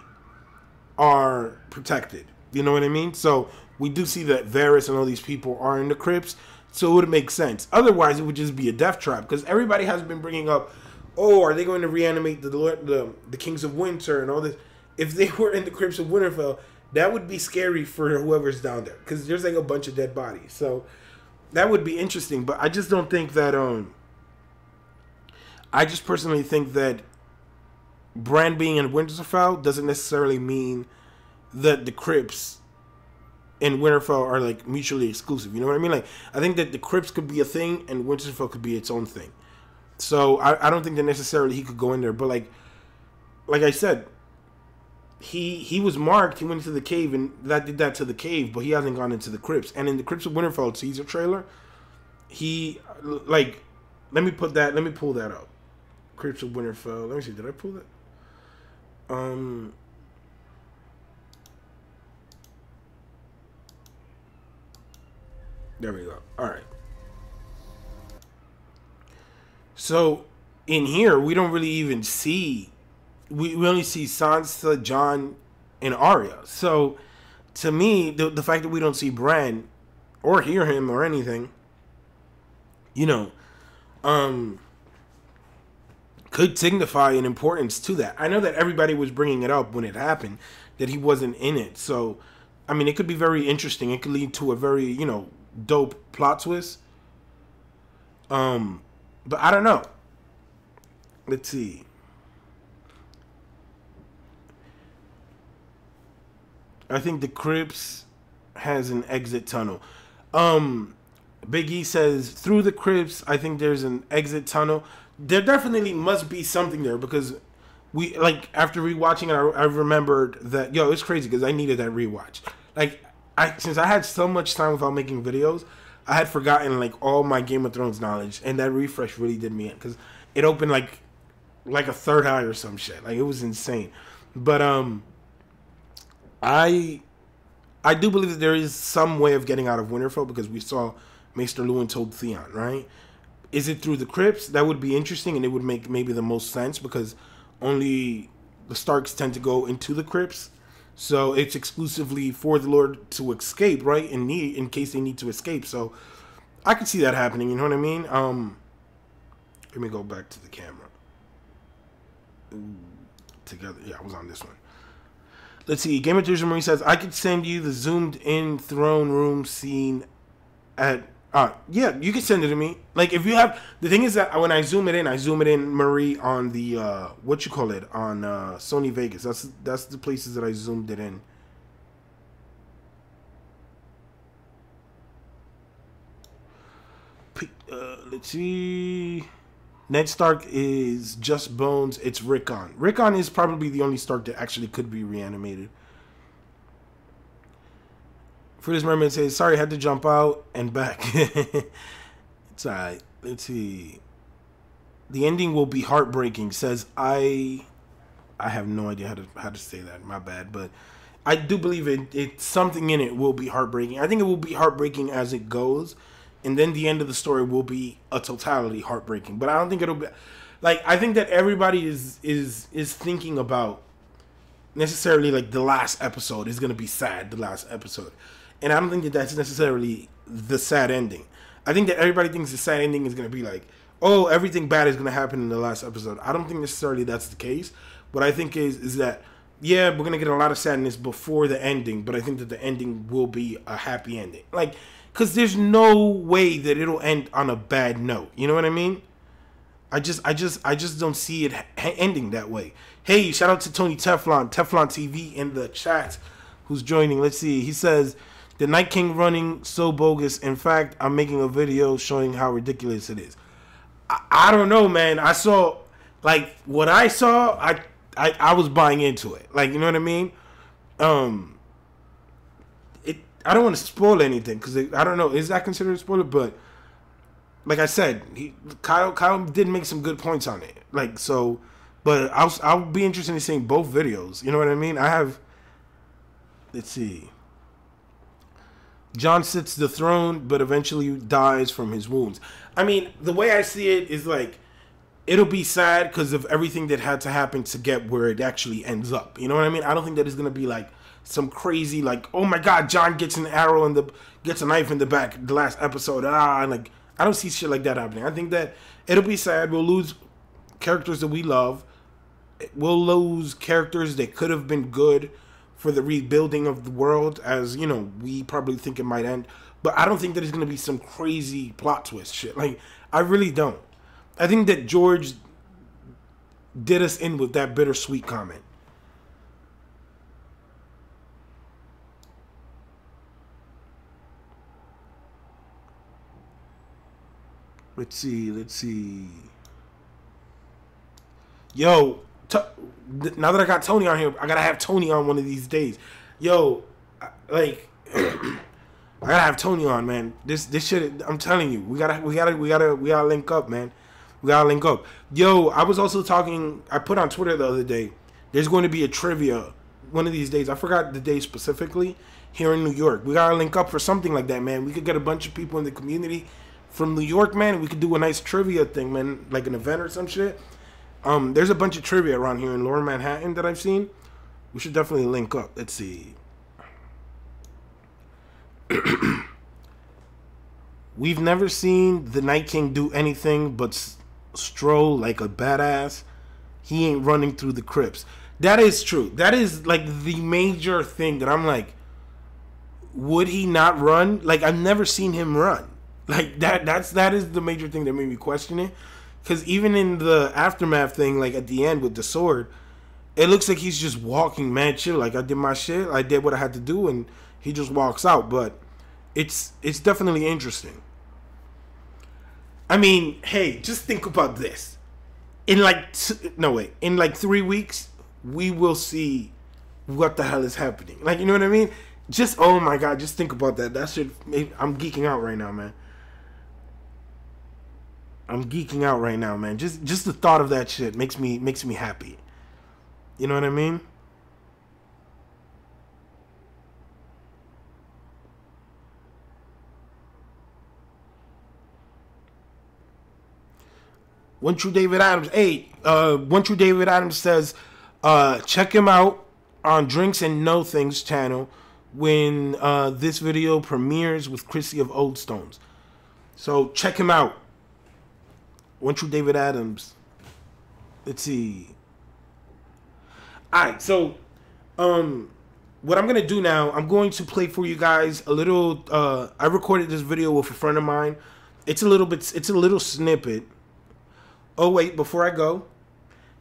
are protected. You know what I mean? So we do see that Varys and all these people are in the Crypts, so it would make sense. Otherwise, it would just be a death trap, because everybody has been bringing up, oh, are they going to reanimate the Kings of Winter and all this? If they were in the Crypts of Winterfell, that would be scary for whoever's down there, because there's like a bunch of dead bodies. So that would be interesting, but I just don't think that. I just personally think that Bran being in Winterfell doesn't necessarily mean that the Crypts in Winterfell are like mutually exclusive. You know what I mean? Like, I think that the Crypts could be a thing and Winterfell could be its own thing. So I don't think that necessarily he could go in there. But like I said, he was marked. He went into the cave, and that did that to the cave, but he hasn't gone into the Crypts. And in the Crypts of Winterfell teaser trailer, he like, let me pull that up. Crypts of Winterfell. Let me see. Did I pull that? There we go. All right. So in here, we don't really even see. We only see Sansa, Jon, and Arya. So to me, the fact that we don't see Bran or hear him or anything, you know, could signify an importance to that. I know that everybody was bringing it up when it happened, that he wasn't in it. So I mean, it could be very interesting. It could lead to a very, you know, dope plot twist. But I don't know. Let's see. I think the crypts has an exit tunnel. Big E says, through the crypts, I think there's an exit tunnel. There definitely must be something there, because we, like, after rewatching it, I remembered that, yo, it's crazy because I needed that rewatch. Like, since I had so much time without making videos, I had forgotten, like, all my Game of Thrones knowledge, and that refresh really did me in, because it opened, like a third eye or some shit. Like, it was insane. But, I do believe that there is some way of getting out of Winterfell, because we saw Maester Luwin told Theon, right? Is it through the crypts? That would be interesting, and it would make maybe the most sense, because only the Starks tend to go into the crypts. So it's exclusively for the Lord to escape, right? In case they need to escape. So I could see that happening, you know what I mean? Let me go back to the camera. Together. Yeah, I was on this one. Let's see. Game of Thrones Marie says, I could send you the zoomed in throne room scene at... yeah, you can send it to me. Like, if you have... The thing is that when I zoom it in, Marie, on the... what you call it? On Sony Vegas. That's the places that I zoomed it in. Let's see... Ned Stark is just bones. It's Rickon. Rickon is probably the only Stark that actually could be reanimated. Fruitless Mermaid says, sorry, I had to jump out and back. It's alright. Let's see. The ending will be heartbreaking, says I have no idea how to say that. My bad. But I do believe it's something in it will be heartbreaking. I think it will be heartbreaking as it goes. And then the end of the story will be a totality heartbreaking. But I don't think it'll be... Like, I think that everybody is thinking about necessarily, like, the last episode is going to be sad, the last episode. And I don't think that that's necessarily the sad ending. I think that everybody thinks the sad ending is going to be like, oh, everything bad is going to happen in the last episode. I don't think necessarily that's the case. What I think is that, yeah, we're going to get a lot of sadness before the ending. But I think that the ending will be a happy ending. Like... Because there's no way that it'll end on a bad note. You know what I mean? I just don't see it ending that way. Hey, shout out to Tony Teflon TV in the chat who's joining. Let's see. He says, the Night King running so bogus. In fact, I'm making a video showing how ridiculous it is. I don't know, man. I saw, like, what I saw, I was buying into it. Like, you know what I mean? I don't want to spoil anything because I don't know. Is that considered a spoiler? But like I said, Kyle did make some good points on it. Like, so, but I'll be interested in seeing both videos. You know what I mean? Let's see. Jon sits the throne, but eventually dies from his wounds. I mean, the way I see it is like, it'll be sad because of everything that had to happen to get where it actually ends up. You know what I mean? I don't think that it's going to be like some crazy, like, oh my god, Jon gets an arrow gets a knife in the back the last episode. Like, I don't see shit like that happening. I think that it'll be sad. We'll lose characters that we love. We'll lose characters that could have been good for the rebuilding of the world, as, you know, we probably think it might end. But I don't think that it's going to be some crazy plot twist shit. Like, I really don't. I think that George did us in with that bittersweet comment. Let's see. Yo, now that I got Tony on here, I gotta have Tony on one of these days. Yo, like, I gotta have Tony on, man. This shit, I'm telling you, we gotta link up, man. We gotta link up. Yo, I was also talking. I put on Twitter the other day. There's going to be a trivia one of these days. I forgot the day specifically. Here in New York, we gotta link up for something like that, man. We could get a bunch of people in the community from New York, man, and we could do a nice trivia thing, man, like an event or some shit. There's a bunch of trivia around here in Lower Manhattan that I've seen. We should definitely link up. Let's see. We've never seen the Night King do anything but stroll like a badass. He ain't running through the crypts. That is true. That is like the major thing that I'm like, would he not run? Like, I've never seen him run. Like, that is the major thing that made me question it. Because even in the aftermath thing, like at the end with the sword, it looks like he's just walking mad chill. Like, I did my shit, I did what I had to do, and he just walks out. But it's definitely interesting. I mean, hey, just think about this. In like in like 3 weeks, we will see what the hell is happening. Like, you know what I mean? Just, oh my god, just think about that. That shit, I'm geeking out right now, man. I'm geeking out right now, man. Just the thought of that shit makes me happy. You know what I mean? One True David Adams. Hey, One True David Adams says, check him out on Drinks and No Things channel when this video premieres with Chrissy of Old Stones. So check him out. One True David Adams. Let's see. Alright, so what I'm gonna do now, I'm going to play for you guys a little I recorded this video with a friend of mine. It's a little snippet. Oh wait, before I go,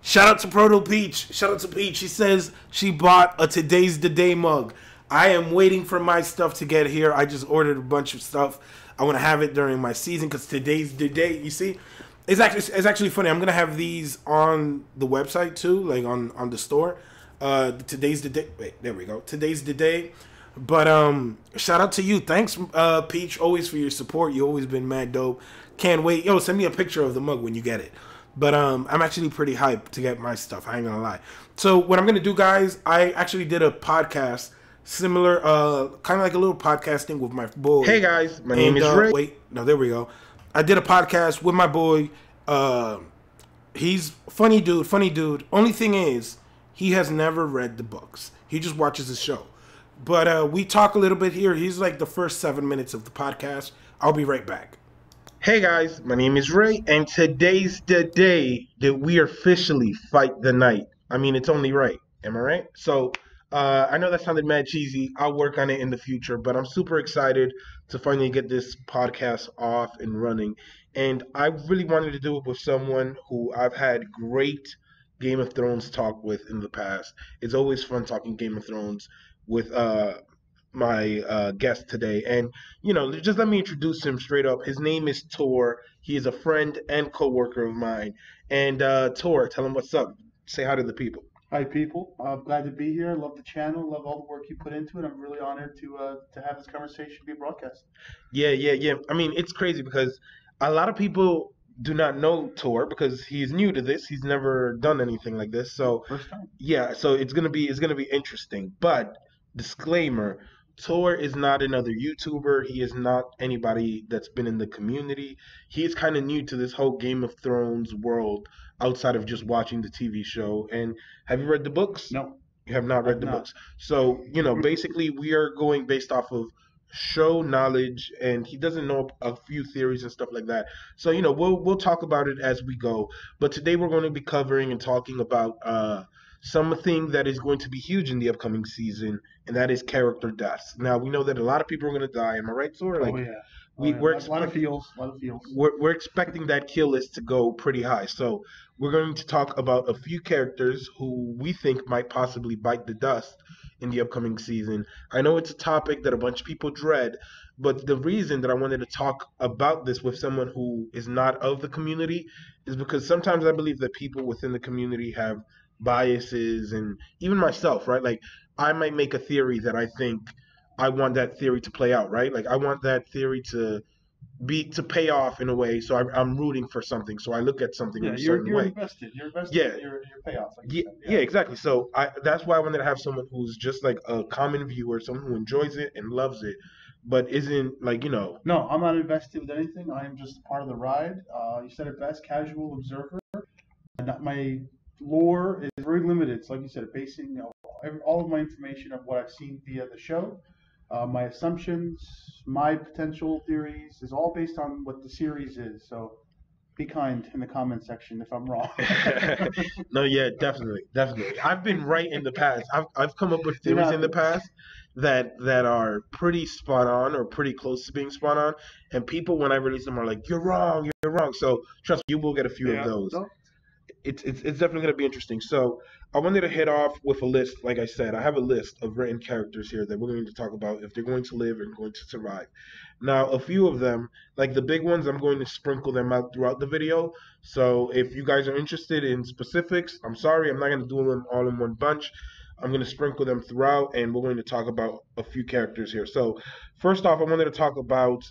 shout out to Proto Peach. Shout out to Peach. She says she bought a Today's the Day mug. I am waiting for my stuff to get here. I just ordered a bunch of stuff. I want to have it during my season because today's the day. You see, it's actually funny. I'm gonna have these on the website too, like on the store. Today's the day. Wait, there we go. Today's the day. But shout out to you. Thanks, Peach, always for your support. You always been mad dope. Can't wait. Yo, send me a picture of the mug when you get it. But I'm actually pretty hyped to get my stuff. I ain't gonna lie. So what I'm gonna do, guys, I actually did a podcast similar, kind of like a little podcasting with my boy. Hey guys, my name is Ray. Wait, no, there we go. I did a podcast with my boy. He's funny dude. Only thing is, he has never read the books. He just watches the show. But we talk a little bit here. He's like the first 7 minutes of the podcast. I'll be right back. Hey guys, my name is Ray, and today's the day that we officially fight the night. I mean, it's only right. Am I right? So, I know that sounded mad cheesy. I'll work on it in the future, but I'm super excited to finally get this podcast off and running. And I really wanted to do it with someone who I've had great Game of Thrones talk with in the past. It's always fun talking Game of Thrones with my guest today. And, you know, just let me introduce him straight up. His name is Tor. He is a friend and co-worker of mine. And Tor, tell him what's up. Say hi to the people. Hi, people. I'm glad to be here. Love the channel. Love all the work you put into it. I'm really honored to have this conversation be broadcast. Yeah. I mean, it's crazy because a lot of people do not know Tor because he's new to this. He's never done anything like this. So First time. yeah, so it's gonna be interesting. But disclaimer, Tor is not another YouTuber. He is not anybody that's been in the community. He is kind of new to this whole Game of Thrones world outside of just watching the TV show. And have you read the books? No. You have not read the books. So, you know, basically we are going based off of show knowledge, and he doesn't know a few theories and stuff like that. So, you know, we'll talk about it as we go. But today we're going to be covering and talking about something that is going to be huge in the upcoming season, and that is character deaths. Now, we know that a lot of people are going to die. Am I right, Tor? Like, oh, yeah. We're a lot of feels. We're expecting that kill list to go pretty high. So we're going to talk about a few characters who we think might possibly bite the dust in the upcoming season. I know it's a topic that a bunch of people dread, but the reason that I wanted to talk about this with someone who is not of the community is because sometimes I believe that people within the community have biases, and even myself, right? Like, I might make a theory that I think I want that theory to play out, right? Like, I want that theory to pay off in a way, so I'm rooting for something, so I look at something in a certain way. You're invested Yeah. in your payoff. Like Yeah, exactly. So that's why I wanted to have someone who's just like a common viewer, someone who enjoys it and loves it, but isn't like, you know. No, I'm not invested with anything. I am just part of the ride. You said it best, casual observer. My lore is very limited. So like you said, basing all of my information of what I've seen via the show. My assumptions, my potential theories is all based on what the series is. So be kind in the comment section if I'm wrong. No, yeah, definitely, definitely. I've been right in the past. I've come up with You theories in the haven't. past that are pretty spot on or pretty close to being spot on, and people when I release them are like, "You're wrong, you're wrong." So trust me, you will get a few of Yeah. those. No. It's definitely going to be interesting. So I wanted to hit off with a list. Like I said, I have a list of written characters here that we're going to talk about if they're going to live and going to survive. Now, a few of them, like the big ones, I'm going to sprinkle them out throughout the video. So if you guys are interested in specifics, I'm sorry, I'm not going to do them all in one bunch. I'm going to sprinkle them throughout, and we're going to talk about a few characters here. So first off, I wanted to talk about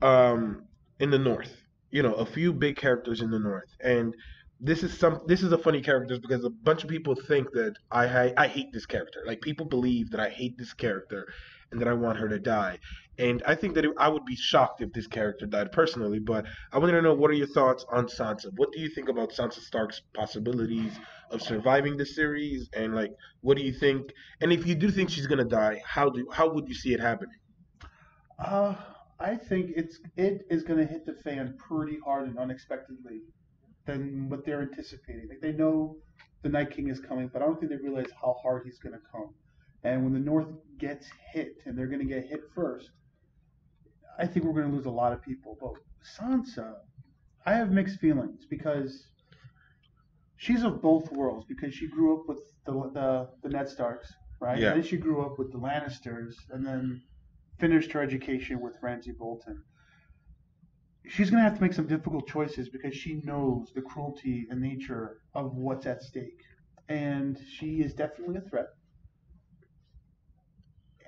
um, in the North. You know, a few big characters in the North, and this is a funny character because a bunch of people think that I hate this character. Like people believe that I hate this character and that I want her to die. And I think that I would be shocked if this character died personally. But I wanted to know, what are your thoughts on Sansa? What do you think about Sansa Stark's possibilities of surviving the series? And like, what do you think? And if you do think she's gonna die, how would you see it happening? Uh, I think it is going to hit the fan pretty hard and unexpectedly than what they're anticipating. Like they know the Night King is coming, but I don't think they realize how hard he's going to come. And when the North gets hit, and they're going to get hit first, I think we're going to lose a lot of people. But Sansa, I have mixed feelings because she's of both worlds. Because she grew up with the Ned Starks, right? Yeah. And then she grew up with the Lannisters, and then finished her education with Ramsay Bolton. She's going to have to make some difficult choices because she knows the cruelty and nature of what's at stake. And she is definitely a threat.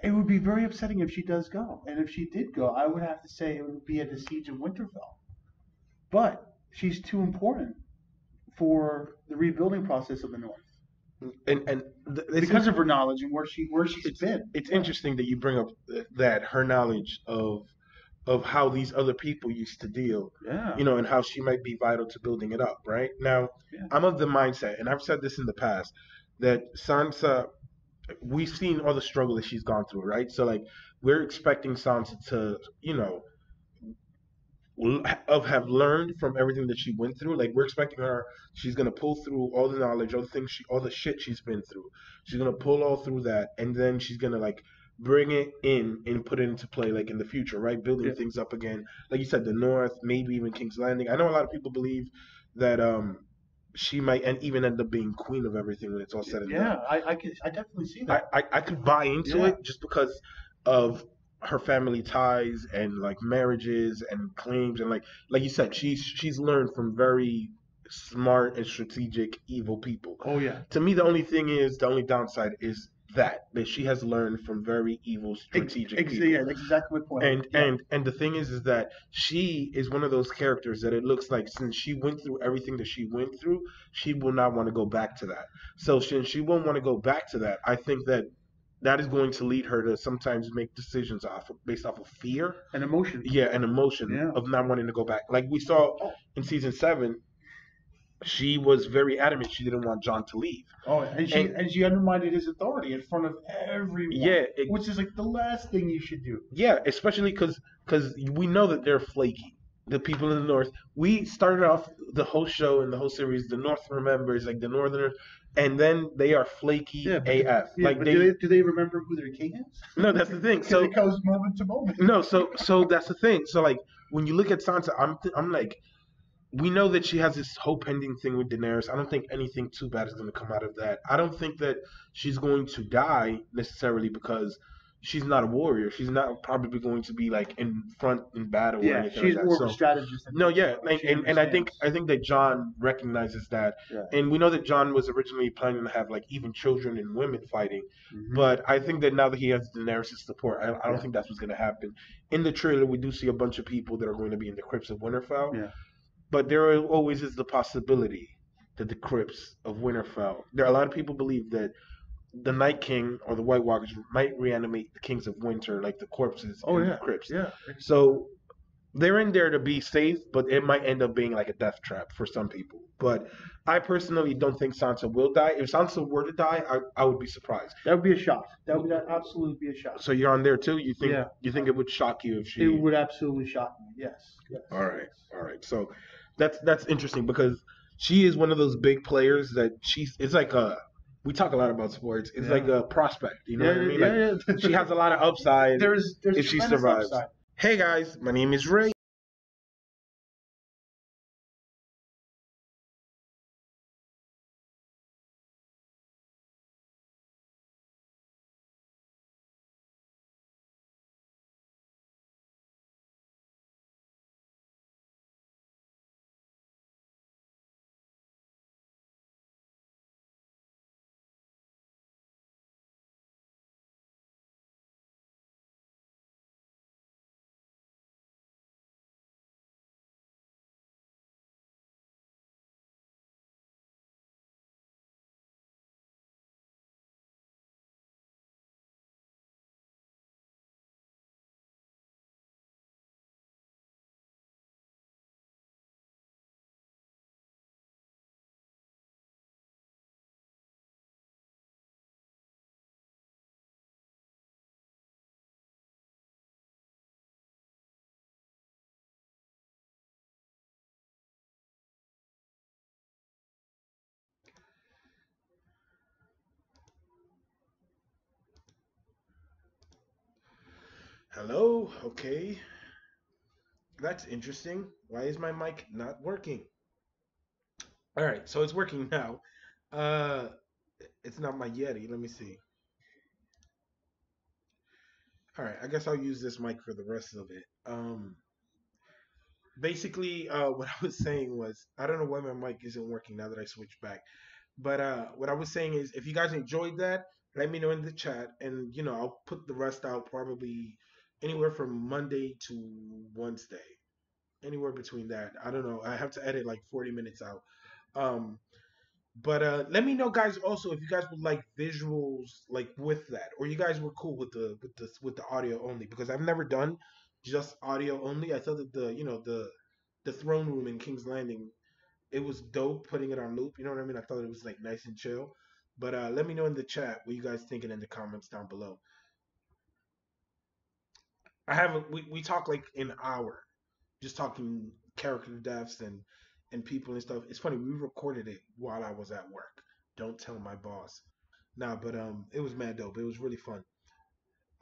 It would be very upsetting if she does go. And if she did go, I would have to say it would be at the Siege of Winterfell. But she's too important for the rebuilding process of the North. And Because of her knowledge and where she's been. It's interesting that you bring up that her knowledge of how these other people used to deal, Yeah. you know, and how she might be vital to building it up. Right now, Yeah. I'm of the mindset, and I've said this in the past, that Sansa, we've seen all the struggle that she's gone through, right? So like, we're expecting Sansa to, you know, have learned from everything that she went through. Like we're expecting her, she's gonna pull through all the knowledge, all the things all the shit she's been through. She's gonna pull all through that, and then she's gonna like bring it in and put it into play, like in the future, right? Building things up again, like you said, the North, maybe even King's Landing. I know a lot of people believe that she might even end up being queen of everything when it's all said and done. Yeah, I definitely see that. I could buy into it just because of her family ties and like marriages and claims, and like you said, she's learned from very smart and strategic evil people. Oh yeah. To me, the only downside is that she has learned from very evil strategic people. Yeah, that's exactly my point. And the thing is that she is one of those characters that it looks like, since she went through everything that she went through, she will not want to go back to that. So since she won't want to go back to that, I think that is going to lead her to sometimes make decisions based off of fear and emotion. Yeah, and emotion of not wanting to go back. Like we saw in season 7, she was very adamant she didn't want Jon to leave. Oh, and she undermined his authority in front of everyone. Yeah, which is like the last thing you should do. Yeah, especially because we know that they're flaky. The people in the North. We started off the whole show and the whole series. The North remembers, like the Northerners, and then they are flaky AF. Yeah, like but do they remember who their king is? No, that's the thing. So it goes moment to moment. No, so that's the thing. So like when you look at Sansa, I'm like, we know that she has this whole pending thing with Daenerys. I don't think anything too bad is going to come out of that. I don't think that she's going to die necessarily because she's not a warrior. She's not probably going to be like in front in battle or anything she's like that. More of a strategist. No, yeah, and I think that Jon recognizes that, and we know that Jon was originally planning to have like even children and women fighting, but I think that now that he has Daenerys' support, I don't think that's what's going to happen. In the trailer, we do see a bunch of people that are going to be in the crypts of Winterfell. Yeah. But there always is the possibility that the crypts of Winterfell. There are a lot of people believe that the Night King or the White Walkers might reanimate the Kings of Winter, like the corpses in the crypts. Yeah. So they're in there to be safe, but it might end up being like a death trap for some people. But I personally don't think Sansa will die. If Sansa were to die, I would be surprised. That would be a shock. That would absolutely be a shock. So you're on there too? You think it would shock you if she... It would absolutely shock me. Yes. All right. So that's interesting because she is one of those big players that it's like a we talk a lot about sports. It's like a prospect, you know what I mean? Like she has a lot of upside there's if she tremendous survives. upside. Hey guys, my name is Ray. Hello, okay. That's interesting. Why is my mic not working? All right, so it's working now. Uh it's not my Yeti. Let me see. All right, I guess I'll use this mic for the rest of it. Basically, what I was saying was, I don't know why my mic isn't working now that I switched back. But what I was saying is, if you guys enjoyed that, let me know in the chat, and I'll put the rest out probably anywhere from Monday to Wednesday, anywhere between that. I don't know. I have to edit like 40 minutes out. Um, but let me know, guys. Also, if you guys would like visuals, like with that, or you guys were cool with the audio only, because I've never done just audio only. I thought that the throne room in King's Landing, it was dope putting it on loop. You know what I mean? I thought it was like nice and chill. But let me know in the chat what you guys thinking in the comments down below. We talk like an hour, just talking character deaths and people and stuff. It's funny, we recorded it while I was at work. Don't tell my boss. Nah, but it was mad dope. It was really fun.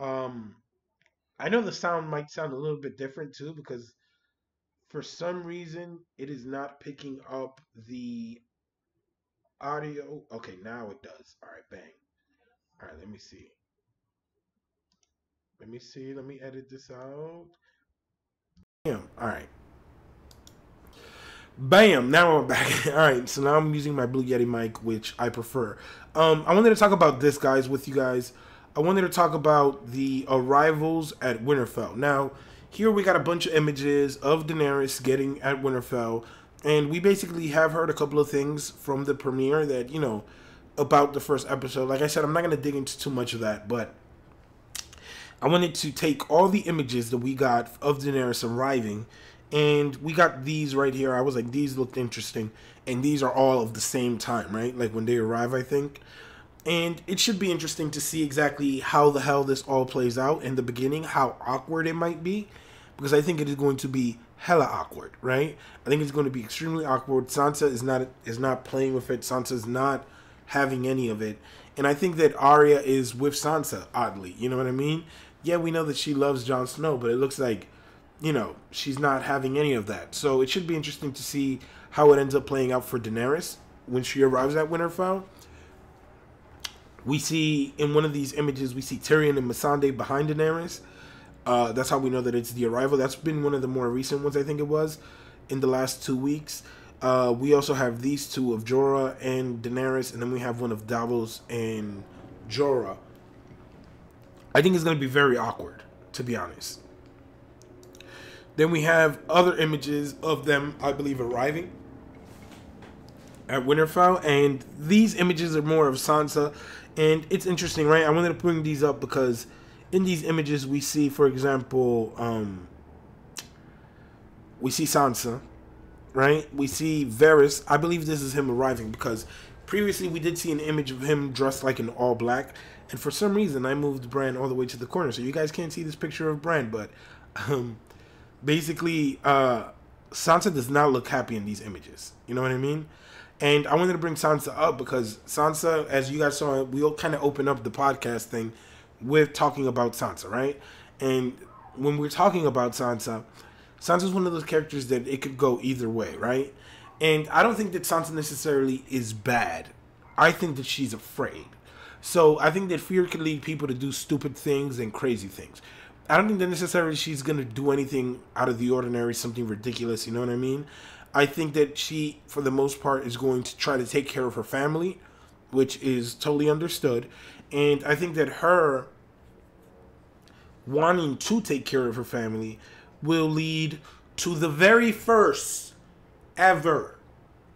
Um I know the sound might sound a little bit different too, because for some reason it is not picking up the audio. Okay, now it does. All right, bang. All right, let me see. Let me see. Let me edit this out. Yeah. All right. Bam! Now I'm back. All right, so now I'm using my Blue Yeti mic, which I prefer. I wanted to talk about this, guys, with you guys. I wanted to talk about the arrivals at Winterfell. Now, here we got a bunch of images of Daenerys getting at Winterfell, and we basically have heard a couple of things from the premiere that, about the first episode. Like I said, I'm not going to dig into too much of that, but I wanted to take all the images that we got of Daenerys arriving, and we got these right here. I was like, these looked interesting, and these are all of the same time, right? Like when they arrive, I think. And it should be interesting to see exactly how the hell this all plays out in the beginning, how awkward it might be, because I think it is going to be hella awkward, right? I think it's going to be extremely awkward. Sansa is not playing with it. Sansa's not having any of it. And I think that Arya is with Sansa, oddly. You know what I mean? Yeah, we know that she loves Jon Snow, but it looks like, she's not having any of that. So it should be interesting to see how it ends up playing out for Daenerys when she arrives at Winterfell. We see, in one of these images, we see Tyrion and Missandei behind Daenerys. That's how we know that it's the arrival. That's been one of the more recent ones, I think it was, in the last 2 weeks. We also have these two of Jorah and Daenerys, and then we have one of Davos and Jorah. I think it's going to be very awkward, to be honest. Then we have other images of them, I believe, arriving at Winterfell, and these images are more of Sansa, and it's interesting, right? I wanted to bring these up because in these images we see, for example, we see Sansa, right? We see Varys. I believe this is him arriving because previously we did see an image of him dressed like in all black, and for some reason I moved Bran all the way to the corner, so you guys can't see this picture of Bran, but basically Sansa does not look happy in these images. You know what I mean? And I wanted to bring Sansa up because Sansa, as you guys saw, we all kind of opened up the podcast thing with talking about Sansa, right? And when we're talking about Sansa, Sansa's one of those characters that it could go either way, right? And I don't think that Sansa necessarily is bad. I think that she's afraid. So I think that fear can lead people to do stupid things and crazy things. I don't think that necessarily she's going to do anything out of the ordinary, something ridiculous, you know what I mean? I think that she, for the most part, is going to try to take care of her family, which is totally understood. And I think that her wanting to take care of her family will lead to the very first ever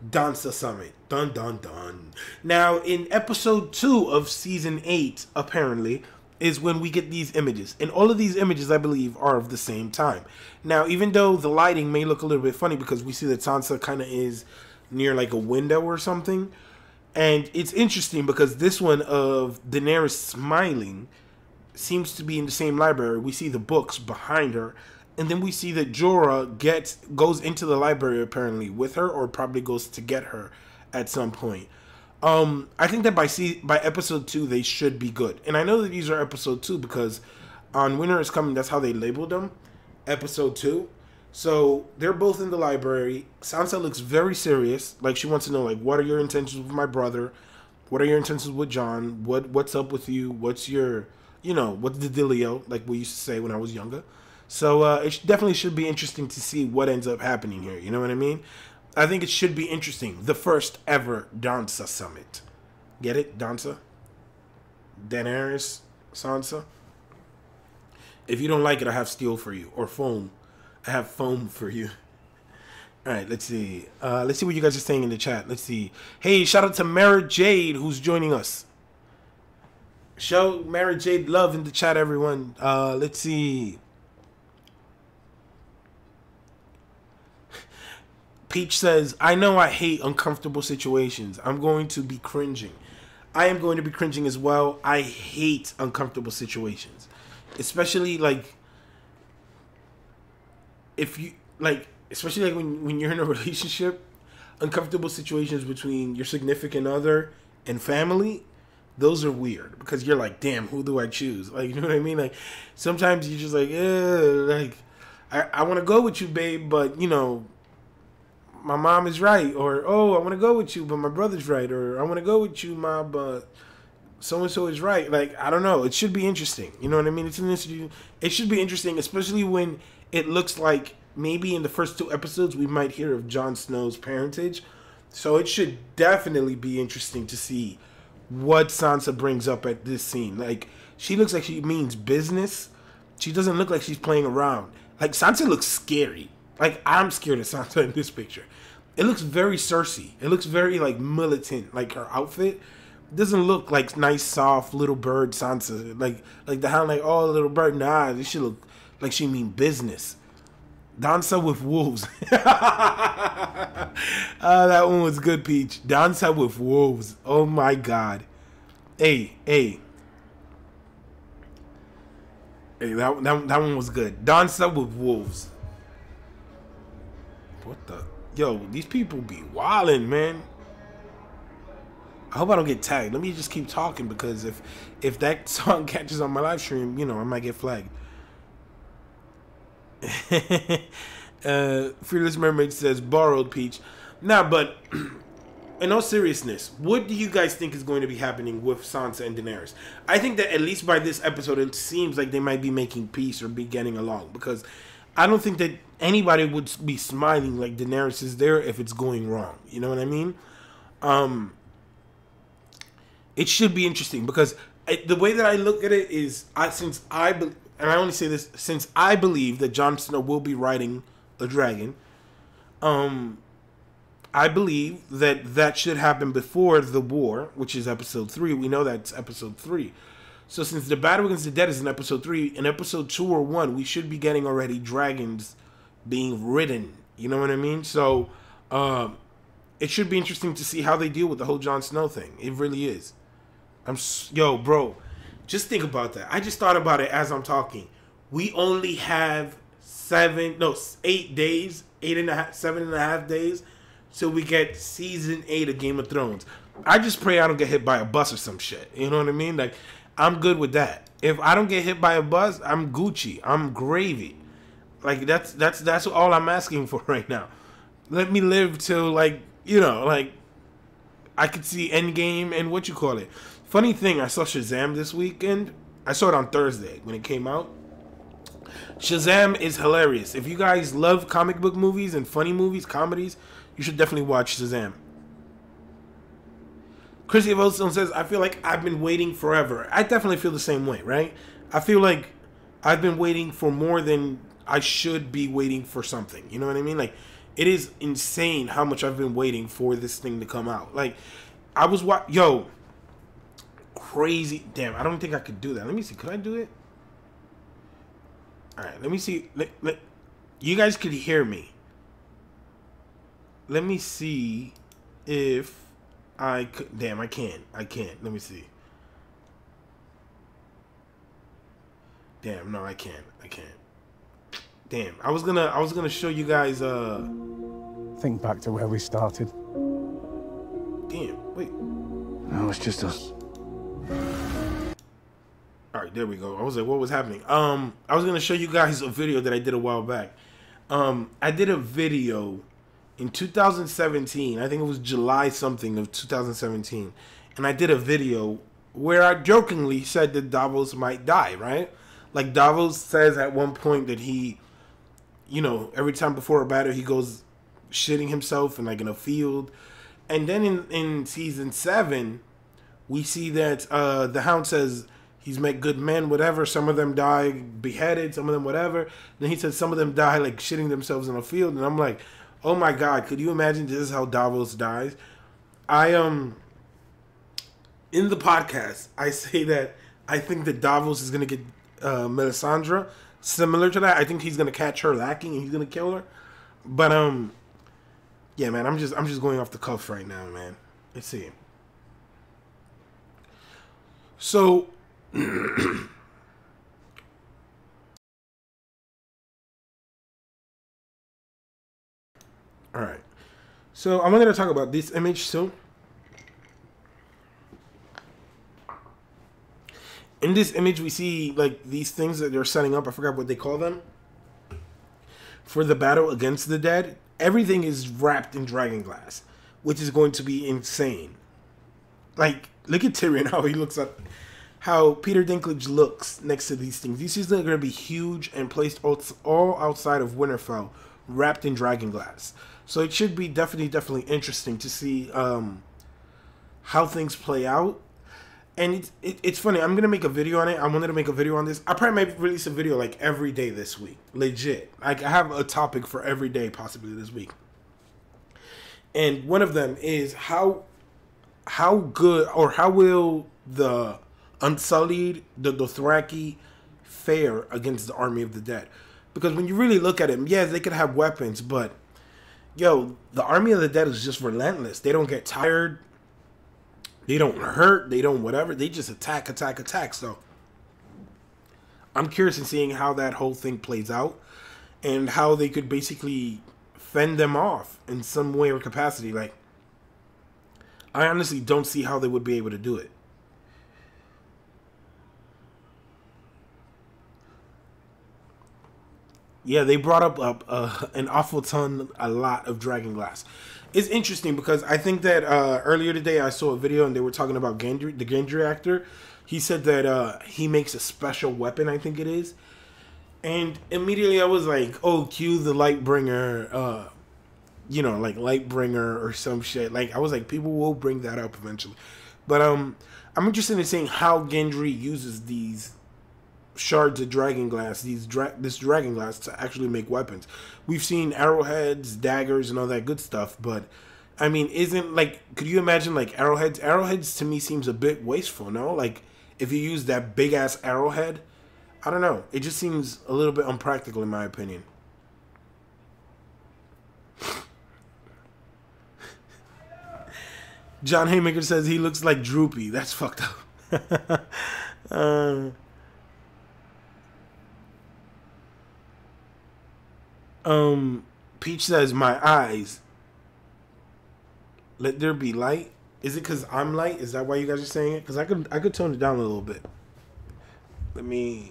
Dansa Summit. Dun, dun, dun. Now, in episode 2 of season 8, apparently, is when we get these images. And all of these images, I believe, are of the same time. Now, even though the lighting may look a little bit funny because we see that Sansa kind of is near like a window or something. And it's interesting because this one of Daenerys smiling seems to be in the same library. We see the books behind her. And then we see that Jorah goes into the library apparently with her, or probably goes to get her at some point. I think that by episode 2 they should be good. And I know that these are episode 2 because on Winter is Coming, that's how they labeled them, episode 2. So they're both in the library. Sansa looks very serious, like she wants to know, like, what are your intentions with my brother? What are your intentions with Jon? What's up with you? What's your, what's the dealio, like we used to say when I was younger. So it definitely should be interesting to see what ends up happening here. You know what I mean? I think it should be interesting. The first ever Dansa Summit. Get it? Dansa? Daenerys? Sansa? If you don't like it, I have steel for you. Or foam. I have foam for you. Alright, let's see. Let's see what you guys are saying in the chat. Let's see. Hey, shout out to Mara Jade who's joining us. Show Mara Jade love in the chat, everyone. Let's see. Peach says, I know I hate uncomfortable situations. I'm going to be cringing. I am going to be cringing as well. I hate uncomfortable situations. Especially especially when you're in a relationship, uncomfortable situations between your significant other and family, those are weird because you're like, damn, who do I choose? Like, you know what I mean? Like, sometimes you're just like, I want to go with you, babe, but my mom is right, or I want to go with you, but my brother's right, or I want to go with you, ma, but so and so is right. Like, I don't know. It should be interesting. You know what I mean? It should be interesting, especially when it looks like maybe in the first 2 episodes we might hear of Jon Snow's parentage. So it should definitely be interesting to see what Sansa brings up at this scene. Like, she looks like she means business. She doesn't look like she's playing around. Like, Sansa looks scary. Like, I'm scared of Sansa in this picture. It looks very Cersei. It looks very, militant. Like, her outfit doesn't look like nice, soft, little bird Sansa. Like the Hound, little bird. Nah, this should look like she mean business. Dansa with wolves. That one was good, Peach. Dansa with wolves. Oh, my God. Hey. That one was good. Dansa with wolves. What the? Yo, these people be wildin', man. I hope I don't get tagged. Let me just keep talking because if that song catches on my live stream, I might get flagged. Fearless Mermaid says, borrowed, Peach. Nah, but in all seriousness, what do you guys think is going to be happening with Sansa and Daenerys? I think that at least by this episode, it seems like they might be making peace or be getting along because I don't think that anybody would be smiling like Daenerys is there if it's going wrong. You know what I mean? It should be interesting because the way that I look at it is, since I believe that Jon Snow will be riding a dragon, I believe that should happen before the war, which is episode 3. We know that's episode 3. So since the battle against the dead is in episode 3, in episode 2 or 1, we should be getting already dragons being ridden. You know what I mean? So it should be interesting to see how they deal with the whole Jon Snow thing. It really is. Yo, bro, just think about that. I just thought about it as I'm talking. We only have 8 days 7.5 days till we get season 8 of Game of Thrones. I just pray I don't get hit by a bus or some shit. You know what I mean? Like, I'm good with that. If I don't get hit by a bus, I'm Gucci. I'm gravy. Like, that's all I'm asking for right now. Let me live till, like, you know, like, I could see Endgame and what you call it. Funny thing, I saw Shazam this weekend. I saw it on Thursday when it came out. Shazam is hilarious. If you guys love comic book movies and funny movies, comedies, you should definitely watch Shazam. Chrissy Wilson says, I feel like I've been waiting forever. I definitely feel the same way, right? I feel like I've been waiting for more than I should be waiting for something. You know what I mean? Like, it is insane how much I've been waiting for this thing to come out. Like, I was crazy. Damn, I don't think I could do that. Let me see. Could I do it? All right, let me see. You guys could hear me. Let me see if I could. Damn, I can't. Let me see. Damn, no, I can't. Damn, I was gonna show you guys. Think back to where we started. Damn, wait. No, it's just us. All right, there we go. I was like, what was happening? I was gonna show you guys a video that I did a while back. I did a video in 2017. I think it was July something of 2017, and I did a video where I jokingly said that Davos might die. Right? Like, Davos says at one point that he, you know, every time before a battle he goes shitting himself in a field, and then in season 7 we see that the Hound says he's met good men, whatever. Some of them die beheaded, some of them whatever. Then he said some of them die like shitting themselves in a field, and I'm like, oh my god, could you imagine this is how Davos dies? In the podcast I say that I think that Davos is gonna get Melisandre. Similar to that, I think he's gonna catch her lacking and he's gonna kill her. But yeah, man, I'm just going off the cuff right now, man. Let's see. So all right. So I'm going to talk about this image soon. In this image, we see like these things that they're setting up. I forgot what they call them. For the battle against the dead. Everything is wrapped in dragon glass, which is going to be insane. Like, look at Tyrion, how he looks up. How Peter Dinklage looks next to these things. These things are going to be huge and placed all outside of Winterfell, wrapped in dragon glass. So it should be definitely interesting to see how things play out. And it's funny. I'm going to make a video on it. I wanted to make a video on this. I probably might release a video like every day this week. Legit. Like, I have a topic for every day possibly this week. And one of them is how good or how will the Unsullied, the Dothraki, fare against the army of the dead? Because when you really look at it, yes, they could have weapons, but yo, the army of the dead is just relentless. They don't get tired. They don't hurt. They don't whatever. They just attack. So I'm curious in seeing how that whole thing plays out and how they could basically fend them off in some way or capacity. Like, I honestly don't see how they would be able to do it. Yeah, they brought up an awful a lot of dragon glass. It's interesting because I think that earlier today I saw a video and they were talking about Gendry, the Gendry actor. He said that he makes a special weapon, I think it is. And immediately I was like, oh, cue the Lightbringer, you know, like Lightbringer or some shit. Like, I was like, people will bring that up eventually. But I'm interested in seeing how Gendry uses these shards of dragon glass, this dragon glass, to actually make weapons. We've seen arrowheads, daggers, and all that good stuff, but I mean, isn't like, could you imagine like arrowheads? Arrowheads to me seems a bit wasteful, no? Like, if you use that big ass arrowhead, I don't know. It just seems a little bit unpractical in my opinion. John Haymaker says he looks like Droopy. That's fucked up. Peach says, my eyes. Let there be light. Is it because I'm light? Is that why you guys are saying it? Because I could tone it down a little bit. Let me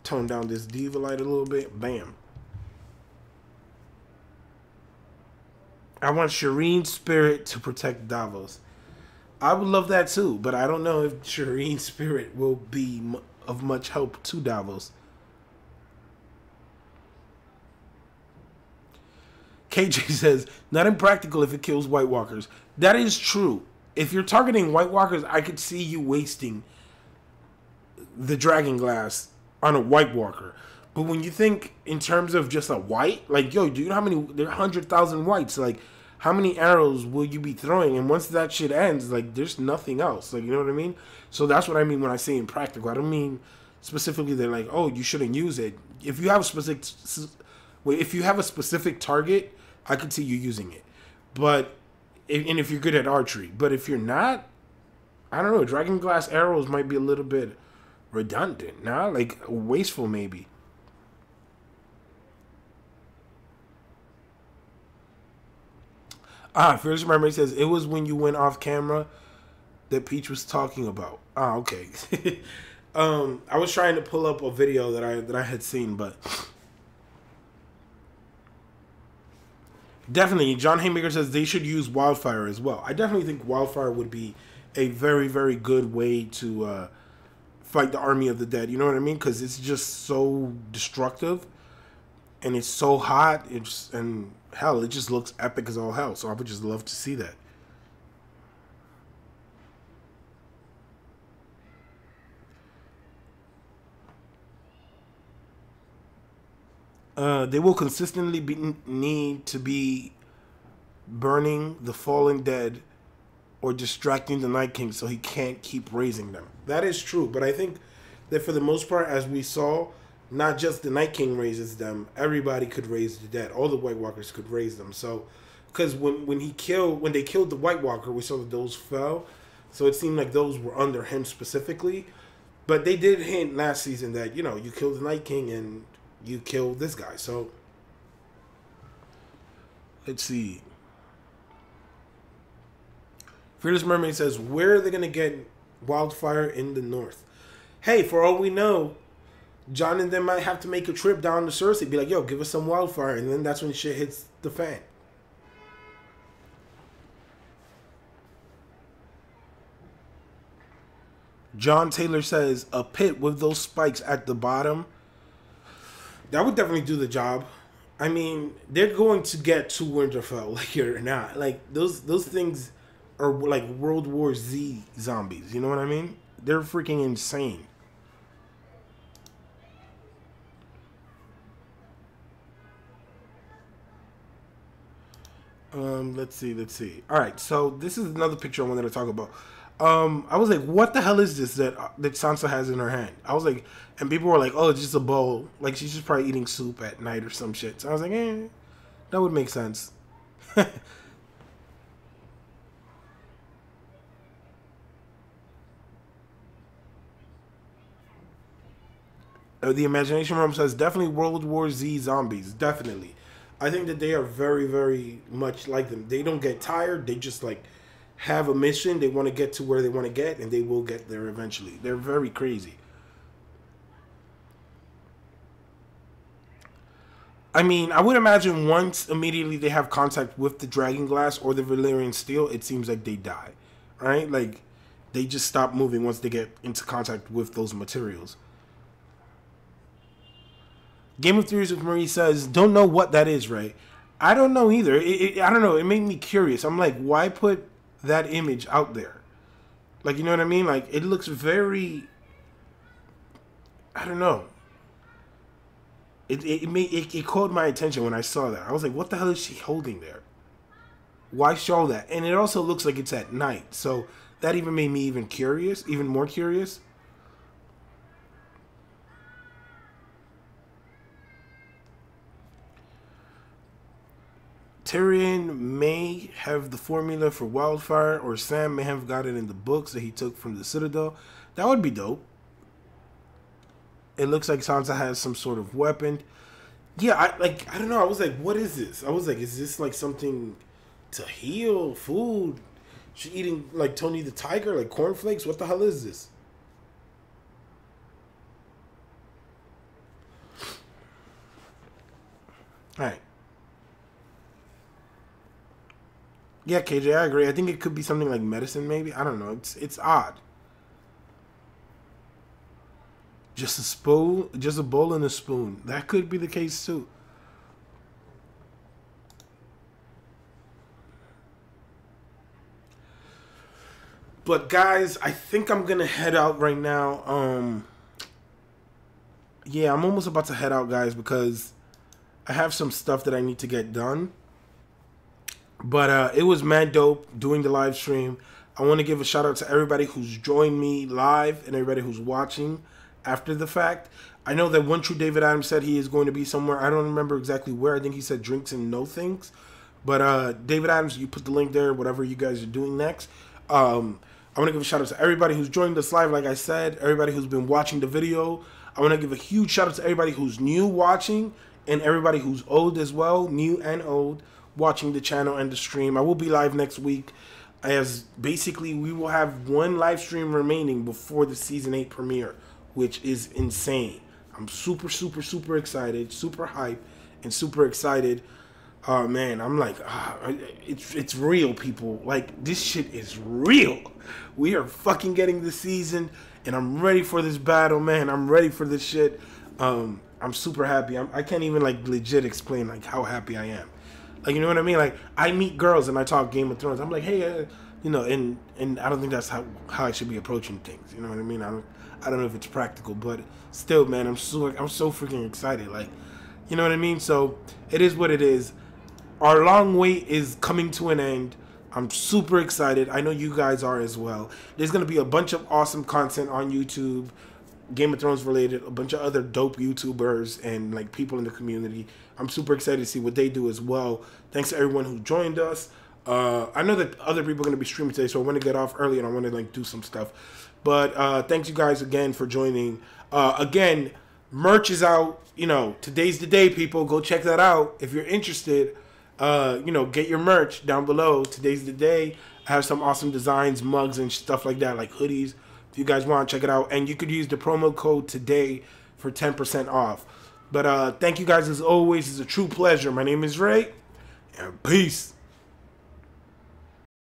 tone down this diva light a little bit. Bam. I want Shireen's spirit to protect Davos. I would love that too, but I don't know if Shireen's spirit will be of much help to Davos. KJ says, not impractical if it kills White Walkers. That is true. If you're targeting White Walkers, I could see you wasting the Dragon Glass on a White Walker. But when you think in terms of just a white, like, yo, do you know how many, there are 100,000 whites, like, how many arrows will you be throwing? And once that shit ends, like, there's nothing else. Like, you know what I mean? So that's what I mean when I say impractical. I don't mean specifically they're like, oh, you shouldn't use it. If you have a specific target, I could see you using it. But, and if you're good at archery. But if you're not, I don't know, Dragon Glass arrows might be a little bit redundant, nah? Like, wasteful maybe. Fearless Mermaid says, it was when you went off camera that Peach was talking about. Okay. I was trying to pull up a video that I had seen, but definitely, John Haymaker says they should use Wildfire as well. I definitely think Wildfire would be a very, very good way to fight the Army of the Dead. You know what I mean? Because it's just so destructive, and it's so hot. And hell, it just looks epic as all hell. So I would just love to see that. They will consistently need to be burning the fallen dead or distracting the Night King so he can't keep raising them. That is true, but I think that for the most part, as we saw, not just the Night King raises them, everybody could raise the dead. All the White Walkers could raise them. So, because when they killed the White Walker, we saw that those fell. So it seemed like those were under him specifically. But they did hint last season that, you know, you killed the Night King and you killed this guy. So, let's see. Fearless Mermaid says, where are they going to get Wildfire in the north? Hey, for all we know, John and them might have to make a trip down to Cersei. Be like, yo, give us some Wildfire. And then that's when shit hits the fan. John Taylor says, a pit with those spikes at the bottom. That would definitely do the job. I mean, they're going to get to Winterfell, like it or not. Like, those things are like World War Z zombies. You know what I mean? They're freaking insane. Let's see. All right, so this is another picture I wanted to talk about. I was like, what the hell is this that Sansa has in her hand? I was like, and people were like, oh, it's just a bowl. Like, she's just probably eating soup at night or some shit. So I was like, that would make sense. The Imagination Room says, definitely World War Z zombies. Definitely. I think that they are very, very much like them. They don't get tired. They just, like, have a mission. They want to get to where they want to get, and they will get there eventually. They're very crazy. I mean, I would imagine once immediately they have contact with the Dragon Glass or the Valyrian Steel, it seems like they die, right? Like, they just stop moving once they get into contact with those materials. Game of Theories with Marie says, don't know what that is, right? I don't know either. I don't know. It made me curious. I'm like, why put that image out there? Like, you know what I mean? Like, it looks very, I don't know. It caught my attention when I saw that. I was like, what the hell is she holding there? Why show that? And it also looks like it's at night. So that even made me even more curious. Tyrion may have the formula for Wildfire, or Sam may have got it in the books that he took from the Citadel. That would be dope. It looks like Sansa has some sort of weapon. Yeah, I don't know. I was like, what is this? I was like, is this like something to heal? Food? She eating like Tony the Tiger, like cornflakes? What the hell is this? All right. Yeah, KJ, I agree. I think it could be something like medicine, maybe. I don't know. It's odd. Just a spoon, just a bowl and a spoon. That could be the case too. But guys, I think I'm gonna head out right now. Yeah, I'm almost about to head out, guys, because I have some stuff that I need to get done. But it was mad dope doing the live stream. I want to give a shout out to everybody who's joined me live and everybody who's watching after the fact. I know that One True David Adams said he is going to be somewhere. I don't remember exactly where. I think he said Drinks and No Things. But David Adams, you put the link there, whatever you guys are doing next. I want to give a shout out to everybody who's joined us live, like I said, everybody who's been watching the video. I want to give a huge shout out to everybody who's new watching and everybody who's old as well, new and old, watching the channel and the stream. I will be live next week, as basically we will have one live stream remaining before the season 8 premiere, which is insane. I'm super, super, super excited, super hyped, and super excited. Man, I'm like, it's real, people. Like, this shit is real. We are fucking getting the season, and I'm ready for this battle, man. I'm ready for this shit. I'm super happy. I can't even, like, legit explain, like, how happy I am. Like, you know what I mean? Like, I meet girls and I talk Game of Thrones. I'm like, hey, you know, and I don't think that's how I should be approaching things. You know what I mean? I don't know if it's practical, but still, man, I'm so freaking excited. Like, you know what I mean? So it is what it is. Our long wait is coming to an end. I'm super excited. I know you guys are as well. There's gonna be a bunch of awesome content on YouTube, Game of Thrones related, a bunch of other dope YouTubers and like people in the community. I'm super excited to see what they do as well. Thanks to everyone who joined us. I know that other people are going to be streaming today, so I want to get off early and I want to like do some stuff. But thanks you guys again for joining. Again, merch is out. You know, today's the day, people. Go check that out if you're interested. You know, get your merch down below. Today's the day. I have some awesome designs, mugs, and stuff like that, like hoodies. If you guys want, check it out. And you could use the promo code today for 10% off. But thank you guys as always. It's a true pleasure. My name is Ray, and peace.